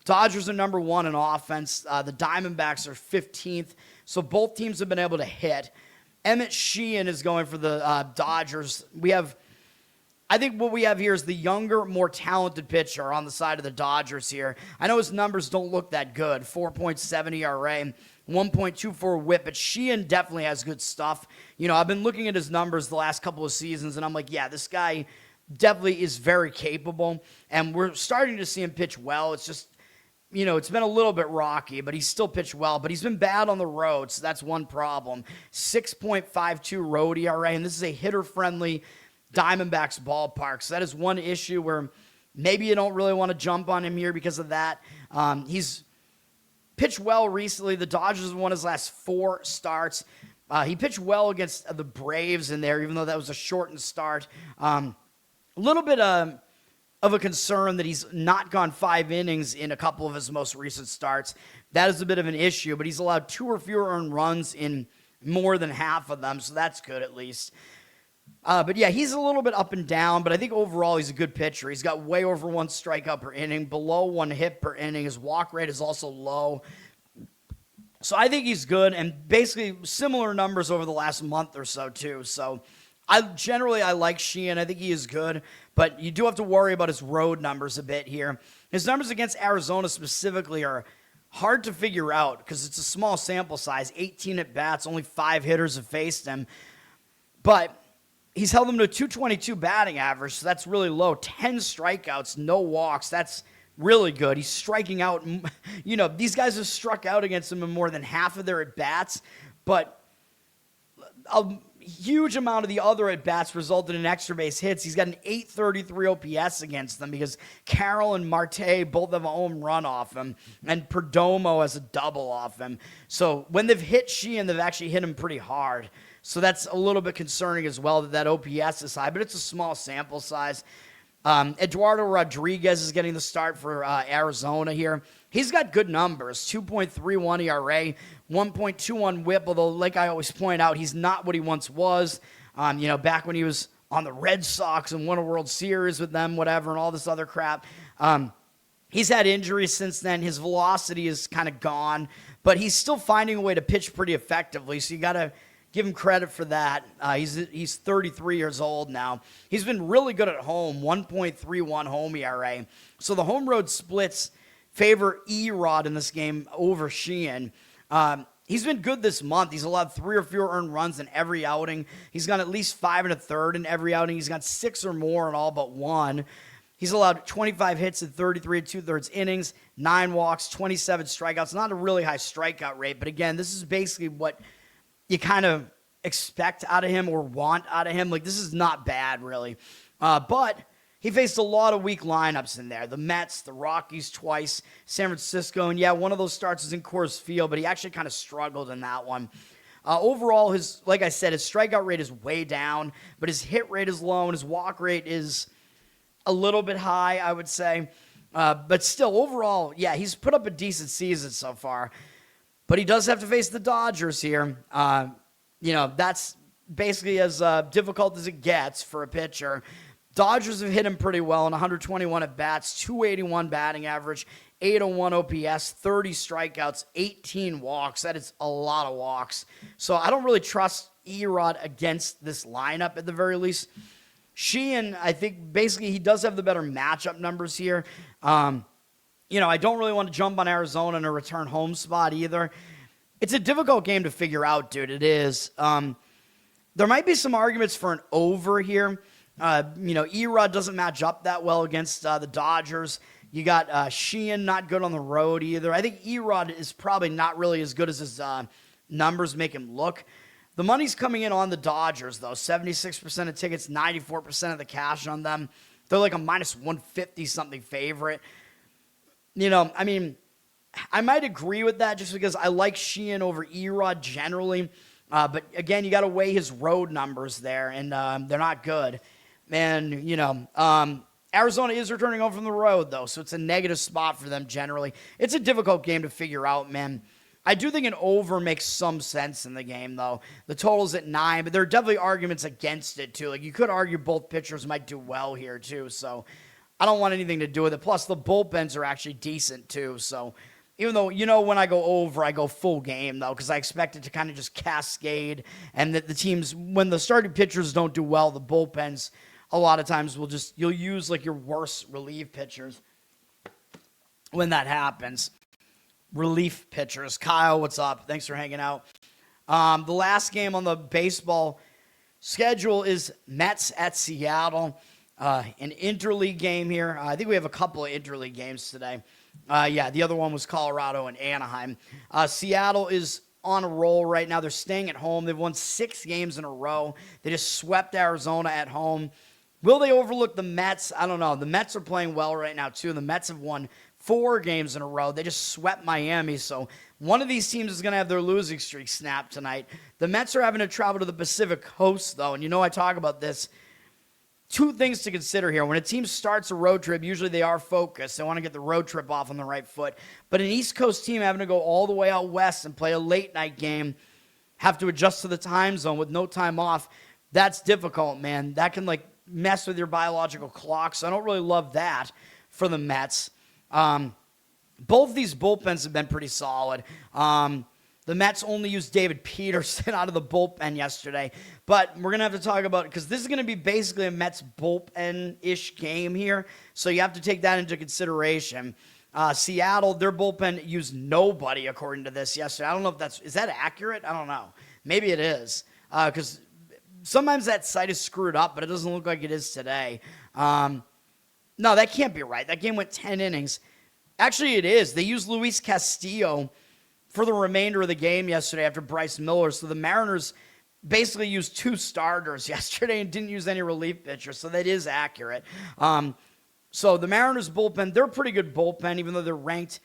Dodgers are number 1 in offense. The Diamondbacks are 15th. So both teams have been able to hit. Sheehan is going for the Dodgers. I think what we have here is the younger, more talented pitcher on the side of the Dodgers here. I know his numbers don't look that good. 4.7 ERA, 1.24 whip, but Sheehan definitely has good stuff. You know, I've been looking at his numbers the last couple of seasons, and I'm like, yeah, this guy definitely is very capable, and we're starting to see him pitch well. It's just, you know, it's been a little bit rocky, but he's still pitched well. But he's been bad on the road, so that's one problem. 6.52 road ERA, and this is a hitter-friendly Diamondbacks ballpark. So that is one issue where maybe you don't really want to jump on him here because of that. He's pitched well recently. The Dodgers won his last 4 starts. He pitched well against the Braves in there, even though that was a shortened start. A little bit of a concern that he's not gone 5 innings in a couple of his most recent starts. That is a bit of an issue, but he's allowed 2 or fewer earned runs in more than half of them, so that's good at least. But yeah, he's a little bit up and down, but I think overall he's a good pitcher. He's got way over 1 strikeout per inning, below 1 hit per inning. His walk rate is also low. So I think he's good, and basically similar numbers over the last month or so too. So I like Sheehan. I think he is good, but you do have to worry about his road numbers a bit here. His numbers against Arizona specifically are hard to figure out because it's a small sample size, 18 at bats, only 5 hitters have faced him. But he's held them to a 222 batting average, so that's really low. 10 strikeouts, no walks. That's really good. He's striking out. These guys have struck out against him in more than half of their at-bats, but a huge amount of the other at-bats resulted in extra base hits. He's got an 833 OPS against them because Carroll and Marte both have a home run off him, and Perdomo has a double off him. So when they've hit Sheehan, they've actually hit him pretty hard. So that's a little bit concerning as well that OPS is high, but it's a small sample size. Eduardo Rodriguez is getting the start for Arizona here. He's got good numbers, 2.31 ERA, 1.21 whip, although like I always point out, he's not what he once was. Back when he was on the Red Sox and won a World Series with them, whatever, and all this other crap. He's had injuries since then. His velocity is kind of gone, but he's still finding a way to pitch pretty effectively, so you got to give him credit for that. He's 33 years old now. He's been really good at home, 1.31 home ERA. So the home road splits favor Erod in this game over Sheehan. He's been good this month. He's allowed 3 or fewer earned runs in every outing. He's got at least 5 1/3 in every outing. He's got 6 or more in all but one. He's allowed 25 hits in 33 2/3 innings, 9 walks, 27 strikeouts. Not a really high strikeout rate, but again, this is basically what you kind of expect out of him or want out of him. Like, this is not bad, really. But he faced a lot of weak lineups in there. The Mets, the Rockies twice, San Francisco. And, yeah, one of those starts is in Coors Field, but he actually kind of struggled in that one. Overall, like I said, his strikeout rate is way down, but his hit rate is low, and his walk rate is a little bit high, I would say. But still, overall, yeah, he's put up a decent season so far. But he does have to face the Dodgers here. That's basically as difficult as it gets for a pitcher. Dodgers have hit him pretty well in 121 at-bats, 281 batting average, 801 OPS, 30 strikeouts, 18 walks. That is a lot of walks. So I don't really trust Erod against this lineup at the very least. Sheehan, I think basically he does have the better matchup numbers here. I don't really want to jump on Arizona in a return home spot either. It's a difficult game to figure out, dude. It is. There might be some arguments for an over here. Erod doesn't match up that well against the Dodgers. You got Sheehan not good on the road either. I think Erod is probably not really as good as his numbers make him look. The money's coming in on the Dodgers, though. 76% of tickets, 94% of the cash on them. They're like a minus 150-something favorite. I might agree with that just because I like Sheehan over Erod generally. But, again, you got to weigh his road numbers there, and they're not good. And, Arizona is returning home from the road, though, so it's a negative spot for them generally. It's a difficult game to figure out, man. I do think an over makes some sense in the game, though. The total's at 9, but there are definitely arguments against it, too. Like, you could argue both pitchers might do well here, too, so I don't want anything to do with it. Plus, the bullpens are actually decent, too, so even though, when I go over, I go full game, though, because I expect it to kind of just cascade, and that the teams, when the starting pitchers don't do well, the bullpens, a lot of times, you'll use, like, your worst relief pitchers when that happens. Relief pitchers. Kyle, what's up? Thanks for hanging out. The last game on the baseball schedule is Mets at Seattle. An interleague game here. I think we have a couple of interleague games today. The other one was Colorado and Anaheim. Seattle is on a roll right now. They're staying at home. They've won 6 games in a row. They just swept Arizona at home. Will they overlook the Mets? I don't know. The Mets are playing well right now, too. The Mets have won 4 games in a row. They just swept Miami, so one of these teams is going to have their losing streak snapped tonight. The Mets are having to travel to the Pacific Coast, though, and I talk about this. 2 things to consider here. When a team starts a road trip, usually they are focused. They want to get the road trip off on the right foot. But an East Coast team having to go all the way out west and play a late-night game, have to adjust to the time zone with no time off, that's difficult, man. That can like mess with your biological clock. So I don't really love that for the Mets. Both these bullpens have been pretty solid. The Mets only used David Peterson out of the bullpen yesterday. But we're going to have to talk about it because this is going to be basically a Mets bullpen-ish game here. So you have to take that into consideration. Seattle, their bullpen used nobody according to this yesterday. I don't know if is that accurate? I don't know. Maybe it is. Because sometimes that site is screwed up, but it doesn't look like it is today. No, that can't be right. That game went 10 innings. Actually, it is. They used Luis Castillo for the remainder of the game yesterday after Bryce Miller. So the Mariners basically used 2 starters yesterday and didn't use any relief pitchers. So that is accurate. So the Mariners bullpen, they're a pretty good bullpen, even though they're ranked,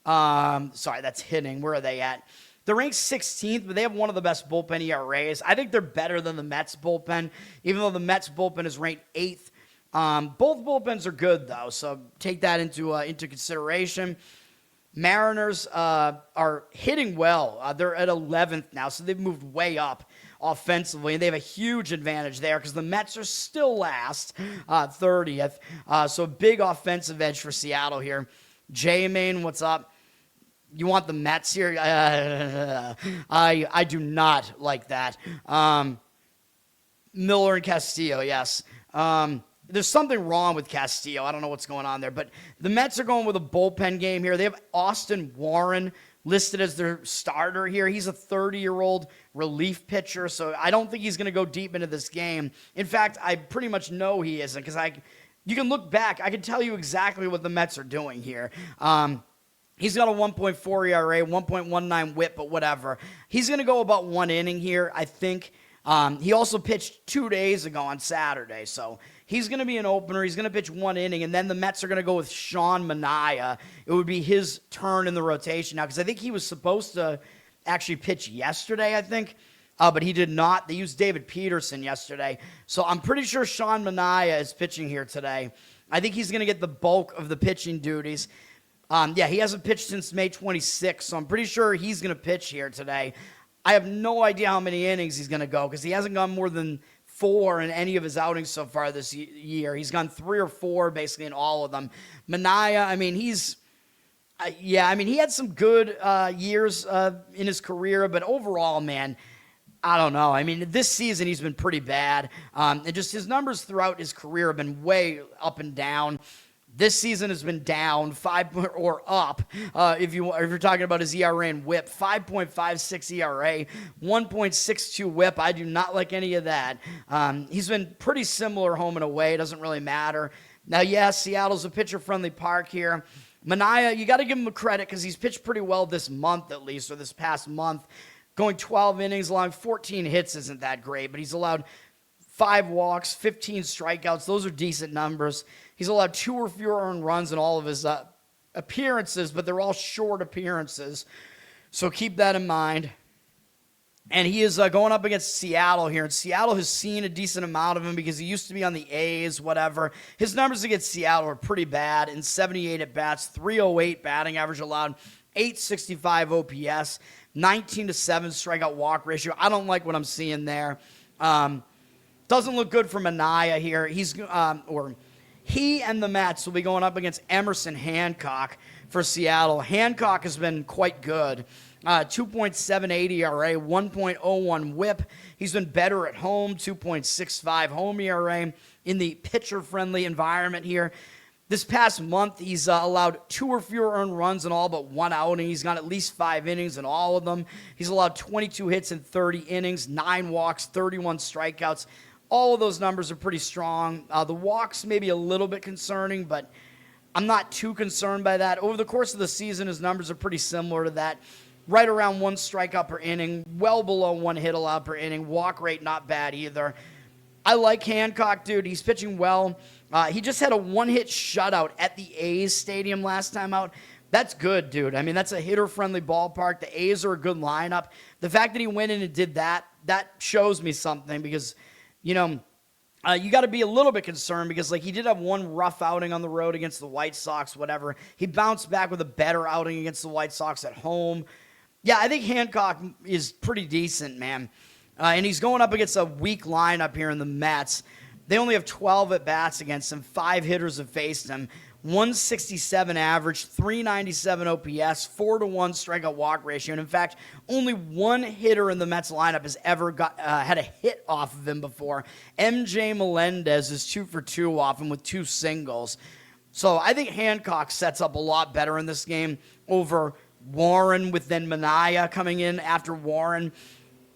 that's hitting. Where are they at? They're ranked 16th, but they have one of the best bullpen ERAs. I think they're better than the Mets bullpen, even though the Mets bullpen is ranked 8th. Both bullpens are good, though, so take that into consideration. Mariners are hitting well. They're at 11th now, so they've moved way up offensively, and they have a huge advantage there because the Mets are still last, 30th. So big offensive edge for Seattle here. J-Main, what's up? You want the Mets here? I do not like that. Miller and Castillo, yes. There's something wrong with Castillo. I don't know what's going on there. But the Mets are going with a bullpen game here. They have Austin Warren listed as their starter here. He's a 30-year-old relief pitcher, so I don't think he's going to go deep into this game. In fact, I pretty much know he isn't because you can look back. I can tell you exactly what the Mets are doing here. He's got a 1.4 ERA, 1.19 whip, but whatever. He's going to go about 1 inning here, I think. He also pitched 2 days ago on Saturday, so he's going to be an opener. He's going to pitch 1 inning, and then the Mets are going to go with Sean Manaea. It would be his turn in the rotation now because I think he was supposed to actually pitch yesterday, I think, but he did not. They used David Peterson yesterday, so I'm pretty sure Sean Manaea is pitching here today. I think he's going to get the bulk of the pitching duties. He hasn't pitched since May 26th, so I'm pretty sure he's going to pitch here today. I have no idea how many innings he's going to go because he hasn't gone more than 4 in any of his outings so far this year. He's gone 3 or 4 basically in all of them. Manaea, he had some good years in his career, but overall, man, I don't know. I mean, this season he's been pretty bad. And just his numbers throughout his career have been way up and down. This season has been down 5 or up. If you're talking about his ERA and WHIP, 5.56 ERA, 1.62 WHIP. I do not like any of that. He's been pretty similar home and away. It doesn't really matter. Now, yes, Seattle's a pitcher-friendly park here. Manaea, you got to give him a credit because he's pitched pretty well this month at least, or this past month. Going 12 innings, allowing 14 hits isn't that great, but he's allowed 5 walks, 15 strikeouts. Those are decent numbers. He's allowed 2 or fewer earned runs in all of his appearances, but they're all short appearances. So keep that in mind. And he is going up against Seattle here. And Seattle has seen a decent amount of him because he used to be on the A's, whatever. His numbers against Seattle are pretty bad. In 78 at-bats, 308 batting average allowed, 865 OPS, 19-7 strikeout walk ratio. I don't like what I'm seeing there. Doesn't look good for Manaea here. He and the Mets will be going up against Emerson Hancock for Seattle. Hancock has been quite good. 2.78 ERA, 1.01 WHIP. He's been better at home, 2.65 home ERA in the pitcher-friendly environment here. This past month, he's allowed 2 or fewer earned runs in all but 1 outing. He's got at least 5 innings in all of them. He's allowed 22 hits in 30 innings, 9 walks, 31 strikeouts. All of those numbers are pretty strong. The walks may be a little bit concerning, but I'm not too concerned by that. Over the course of the season, his numbers are pretty similar to that. Right around 1 strikeout per inning, well below 1 hit allowed per inning. Walk rate, not bad either. I like Hancock, dude. He's pitching well. He just had a 1-hit shutout at the A's stadium last time out. That's good, dude. I mean, that's a hitter-friendly ballpark. The A's are a good lineup. The fact that he went in and did that shows me something because – you got to be a little bit concerned because, he did have 1 rough outing on the road against the White Sox, whatever. He bounced back with a better outing against the White Sox at home. Yeah, I think Hancock is pretty decent, man. And he's going up against a weak lineup here in the Mets. They only have 12 at-bats against him. 5 hitters have faced him. 167 average, 397 OPS, 4-1 strikeout walk ratio. And in fact, only one hitter in the Mets lineup has ever had a hit off of him before. MJ Melendez is 2 for 2 off him with 2 singles. So I think Hancock sets up a lot better in this game over Warren, with then Manaea coming in after Warren.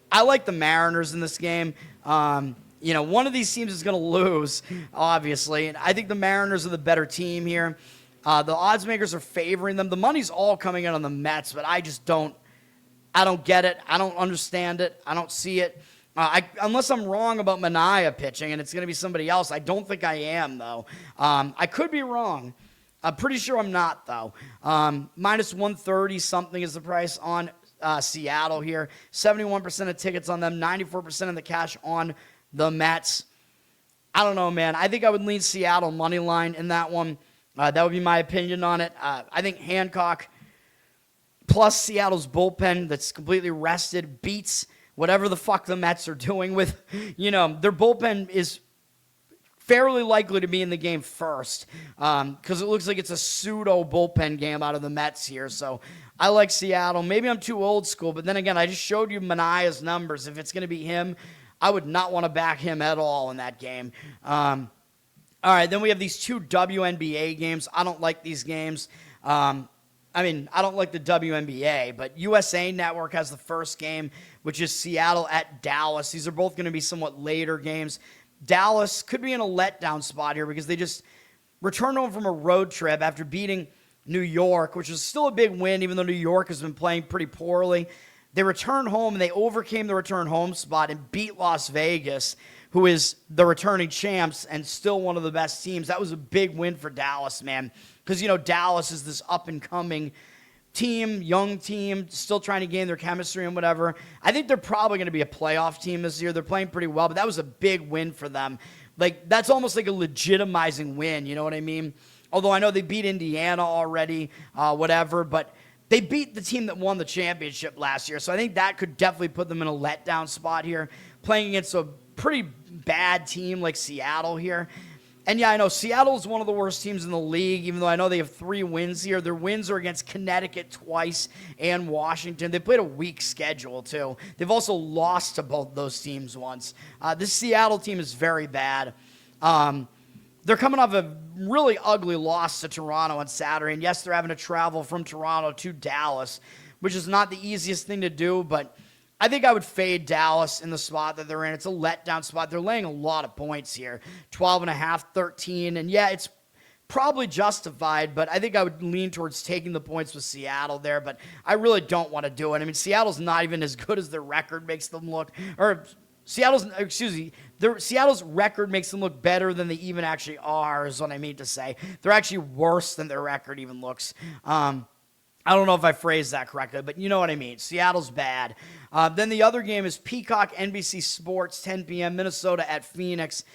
I like the Mariners in this game. One of these teams is going to lose, obviously. And I think the Mariners are the better team here. The odds makers are favoring them. The money's all coming in on the Mets, but I don't get it. I don't understand it. I don't see it. Unless I'm wrong about Manaea pitching and it's going to be somebody else. I don't think I am, though. I could be wrong. I'm pretty sure I'm not, though. Minus 130 something is the price on Seattle here. 71% of tickets on them, 94% of the cash on the Mets. I don't know, man. I think I would lean Seattle money line in that one. That would be my opinion on it. I think Hancock plus Seattle's bullpen that's completely rested beats whatever the fuck the Mets are doing with, their bullpen is fairly likely to be in the game first because it looks like it's a pseudo bullpen game out of the Mets here. So I like Seattle. Maybe I'm too old school, but then again, I just showed you Manaea's numbers. If it's going to be him, I would not want to back him at all in that game. All right, then we have these 2 WNBA games. I don't like these games. I don't like the WNBA, but USA Network has the first game, which is Seattle at Dallas. These are both going to be somewhat later games. Dallas could be in a letdown spot here because they just returned home from a road trip after beating New York, which is still a big win, even though New York has been playing pretty poorly. They returned home, and they overcame the return home spot and beat Las Vegas, who is the returning champs and still one of the best teams. That was a big win for Dallas, man, because, Dallas is this up-and-coming team, young team, still trying to gain their chemistry and whatever. I think they're probably going to be a playoff team this year. They're playing pretty well, but that was a big win for them. Like, that's almost like a legitimizing win, you know what I mean? Although I know they beat Indiana already, whatever, but they beat the team that won the championship last year, so I think that could definitely put them in a letdown spot here, playing against a pretty bad team like Seattle here. And yeah, I know Seattle's one of the worst teams in the league, even though I know they have 3 wins here. Their wins are against Connecticut twice and Washington. They played a weak schedule, too. They've also lost to both those teams once. This Seattle team is very bad. They're coming off a really ugly loss to Toronto on Saturday. And yes, they're having to travel from Toronto to Dallas, which is not the easiest thing to do, but I think I would fade Dallas in the spot that they're in. It's a letdown spot. They're laying a lot of points here, 12.5, 13. And yeah, it's probably justified, but I think I would lean towards taking the points with Seattle there, but I really don't want to do it. I mean, Seattle's not even as good as their record makes them look, or Seattle's record makes them look better than they even actually are, is what I mean to say. They're actually worse than their record even looks. I don't know if I phrased that correctly, but you know what I mean. Seattle's bad. Then the other game is Peacock, NBC Sports, 10 p.m., Minnesota at Phoenix.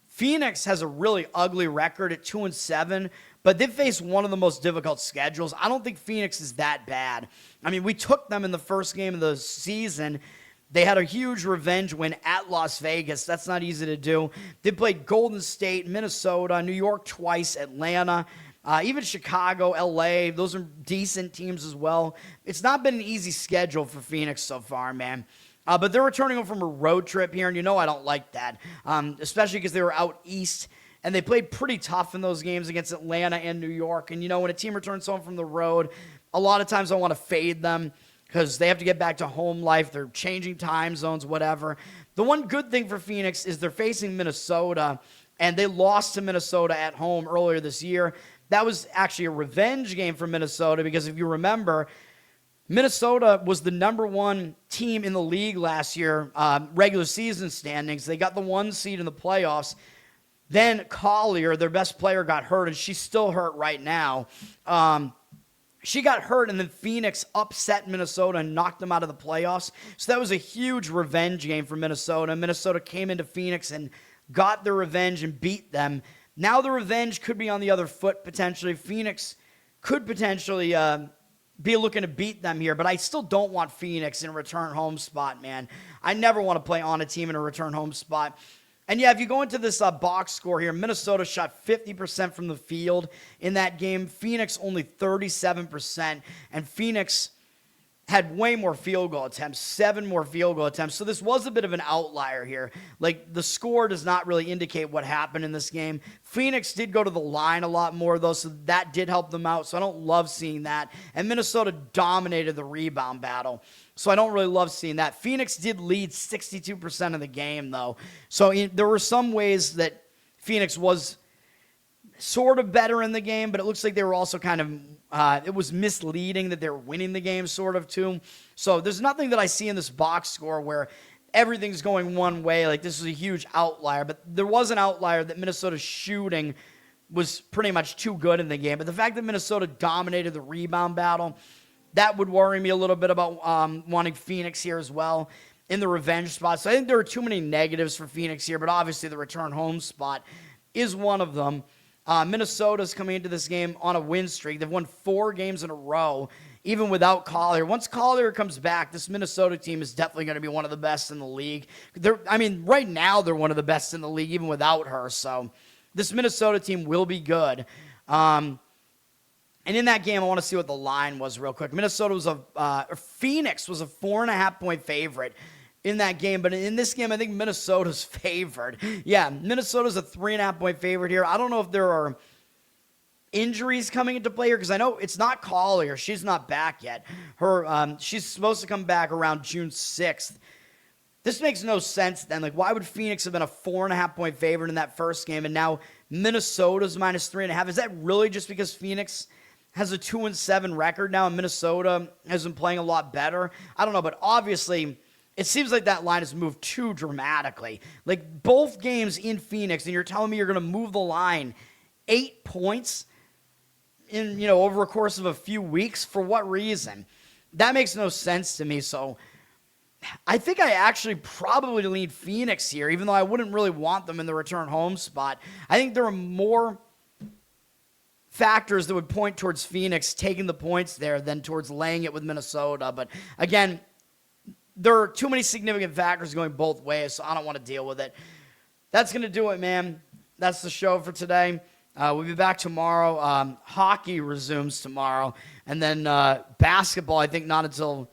Phoenix has a really ugly record at 2-7, but they face one of the most difficult schedules. I don't think Phoenix is that bad. I mean, we took them in the first game of the season. They had a huge revenge win at Las Vegas. That's not easy to do. They played Golden State, Minnesota, New York twice, Atlanta, even Chicago, LA. Those are decent teams as well. It's not been an easy schedule for Phoenix so far, man. But they're returning home from a road trip here, and you know I don't like that, especially because they were out east, and they played pretty tough in those games against Atlanta and New York. And, you know, when a team returns home from the road, a lot of times I want to fade them because they have to get back to home life. They're changing time zones, whatever. The one good thing for Phoenix is they're facing Minnesota, and they lost to Minnesota at home earlier this year. That was actually a revenge game for Minnesota because if you remember, Minnesota was the number 1 team in the league last year, regular season standings. They got the 1 seed in the playoffs. Then Collier, their best player, got hurt, and she's still hurt right now. She got hurt, and then Phoenix upset Minnesota and knocked them out of the playoffs. So that was a huge revenge game for Minnesota. Minnesota came into Phoenix and got their revenge and beat them. Now the revenge could be on the other foot, potentially. Phoenix could potentially be looking to beat them here, but I still don't want Phoenix in a return home spot, man. I never want to play on a team in a return home spot. And yeah, if you go into this box score here, Minnesota shot 50% from the field in that game. Phoenix only 37%, and Phoenix had way more field goal attempts, 7 more field goal attempts. So this was a bit of an outlier here. Like, the score does not really indicate what happened in this game. Phoenix did go to the line a lot more, though, so that did help them out. So I don't love seeing that. And Minnesota dominated the rebound battle. So I don't really love seeing that. Phoenix did lead 62% of the game, though. So there were some ways that Phoenix was sort of better in the game, but it looks like they were also kind of, it was misleading that they were winning the game sort of too. So there's nothing that I see in this box score where everything's going one way. Like, this is a huge outlier, but there was an outlier that Minnesota's shooting was pretty much too good in the game. But the fact that Minnesota dominated the rebound battle, that would worry me a little bit about wanting Phoenix here as well in the revenge spot. So I think there are too many negatives for Phoenix here, but obviously the return home spot is one of them. Minnesota's coming into this game on a win streak. They've won 4 games in a row, even without Collier. Once Collier comes back, this Minnesota team is definitely going to be one of the best in the league. Right now they're one of the best in the league, even without her. So this Minnesota team will be good. And in that game, I want to see what the line was real quick. Phoenix was a 4.5-point favorite in that game, but in this game, I think Minnesota's favored. Yeah, Minnesota's a 3.5-point favorite here. I don't know if there are injuries coming into play here, because I know it's not Collier. She's not back yet. She's supposed to come back around June 6th. This makes no sense then. Like, why would Phoenix have been a 4.5-point favorite in that first game, and now Minnesota's minus 3.5? Is that really just because Phoenix has a 2-7 record now, and Minnesota has been playing a lot better? I don't know, but obviously it seems like that line has moved too dramatically. Like, both games in Phoenix, and you're telling me you're going to move the line 8 points in, over a course of a few weeks? For what reason? That makes no sense to me. So I think I actually probably lean Phoenix here, even though I wouldn't really want them in the return home spot. I think there are more factors that would point towards Phoenix taking the points there than towards laying it with Minnesota. But again, there are too many significant factors going both ways, so I don't want to deal with it. That's going to do it, man. That's the show for today. We'll be back tomorrow. Hockey resumes tomorrow. And then basketball, I think not until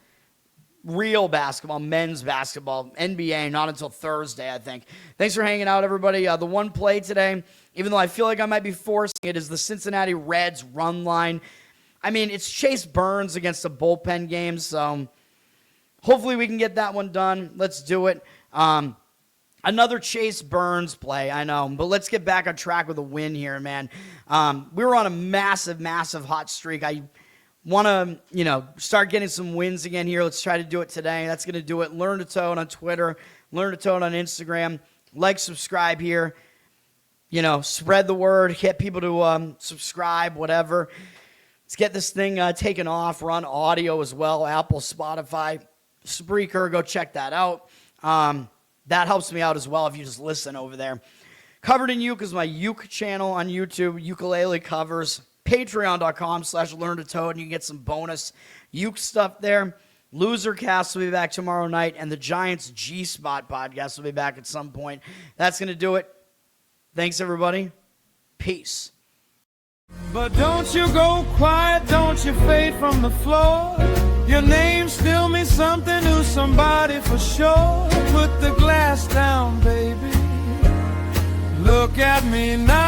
real basketball, men's basketball, NBA, not until Thursday, I think. Thanks for hanging out, everybody. The one play today, even though I feel like I might be forcing it, is the Cincinnati Reds run line. I mean, it's Chase Burns against a bullpen game, so hopefully we can get that one done. Let's do it. Another Chase Burns play, I know, but let's get back on track with a win here, man. We were on a massive, massive hot streak. I want to, start getting some wins again here. Let's try to do it today. That's going to do it. Learn to Toad on Twitter. Learn to Toad on Instagram. Like, subscribe here. Spread the word. Get people to subscribe, whatever. Let's get this thing taken off. We're on audio as well. Apple, Spotify, Spreaker. Go check that out. That helps me out as well if you just listen over there. Covered in Uke is my Uke channel on YouTube. Ukulele covers. Patreon.com/LearnToToad, and you can get some bonus Uke stuff there. Losercast will be back tomorrow night, and the Giants G-Spot podcast will be back at some point. That's going to do it. Thanks, everybody. Peace. But don't you go quiet, don't you fade from the floor. Your name still means something to somebody for sure. Put the glass down, baby. Look at me now.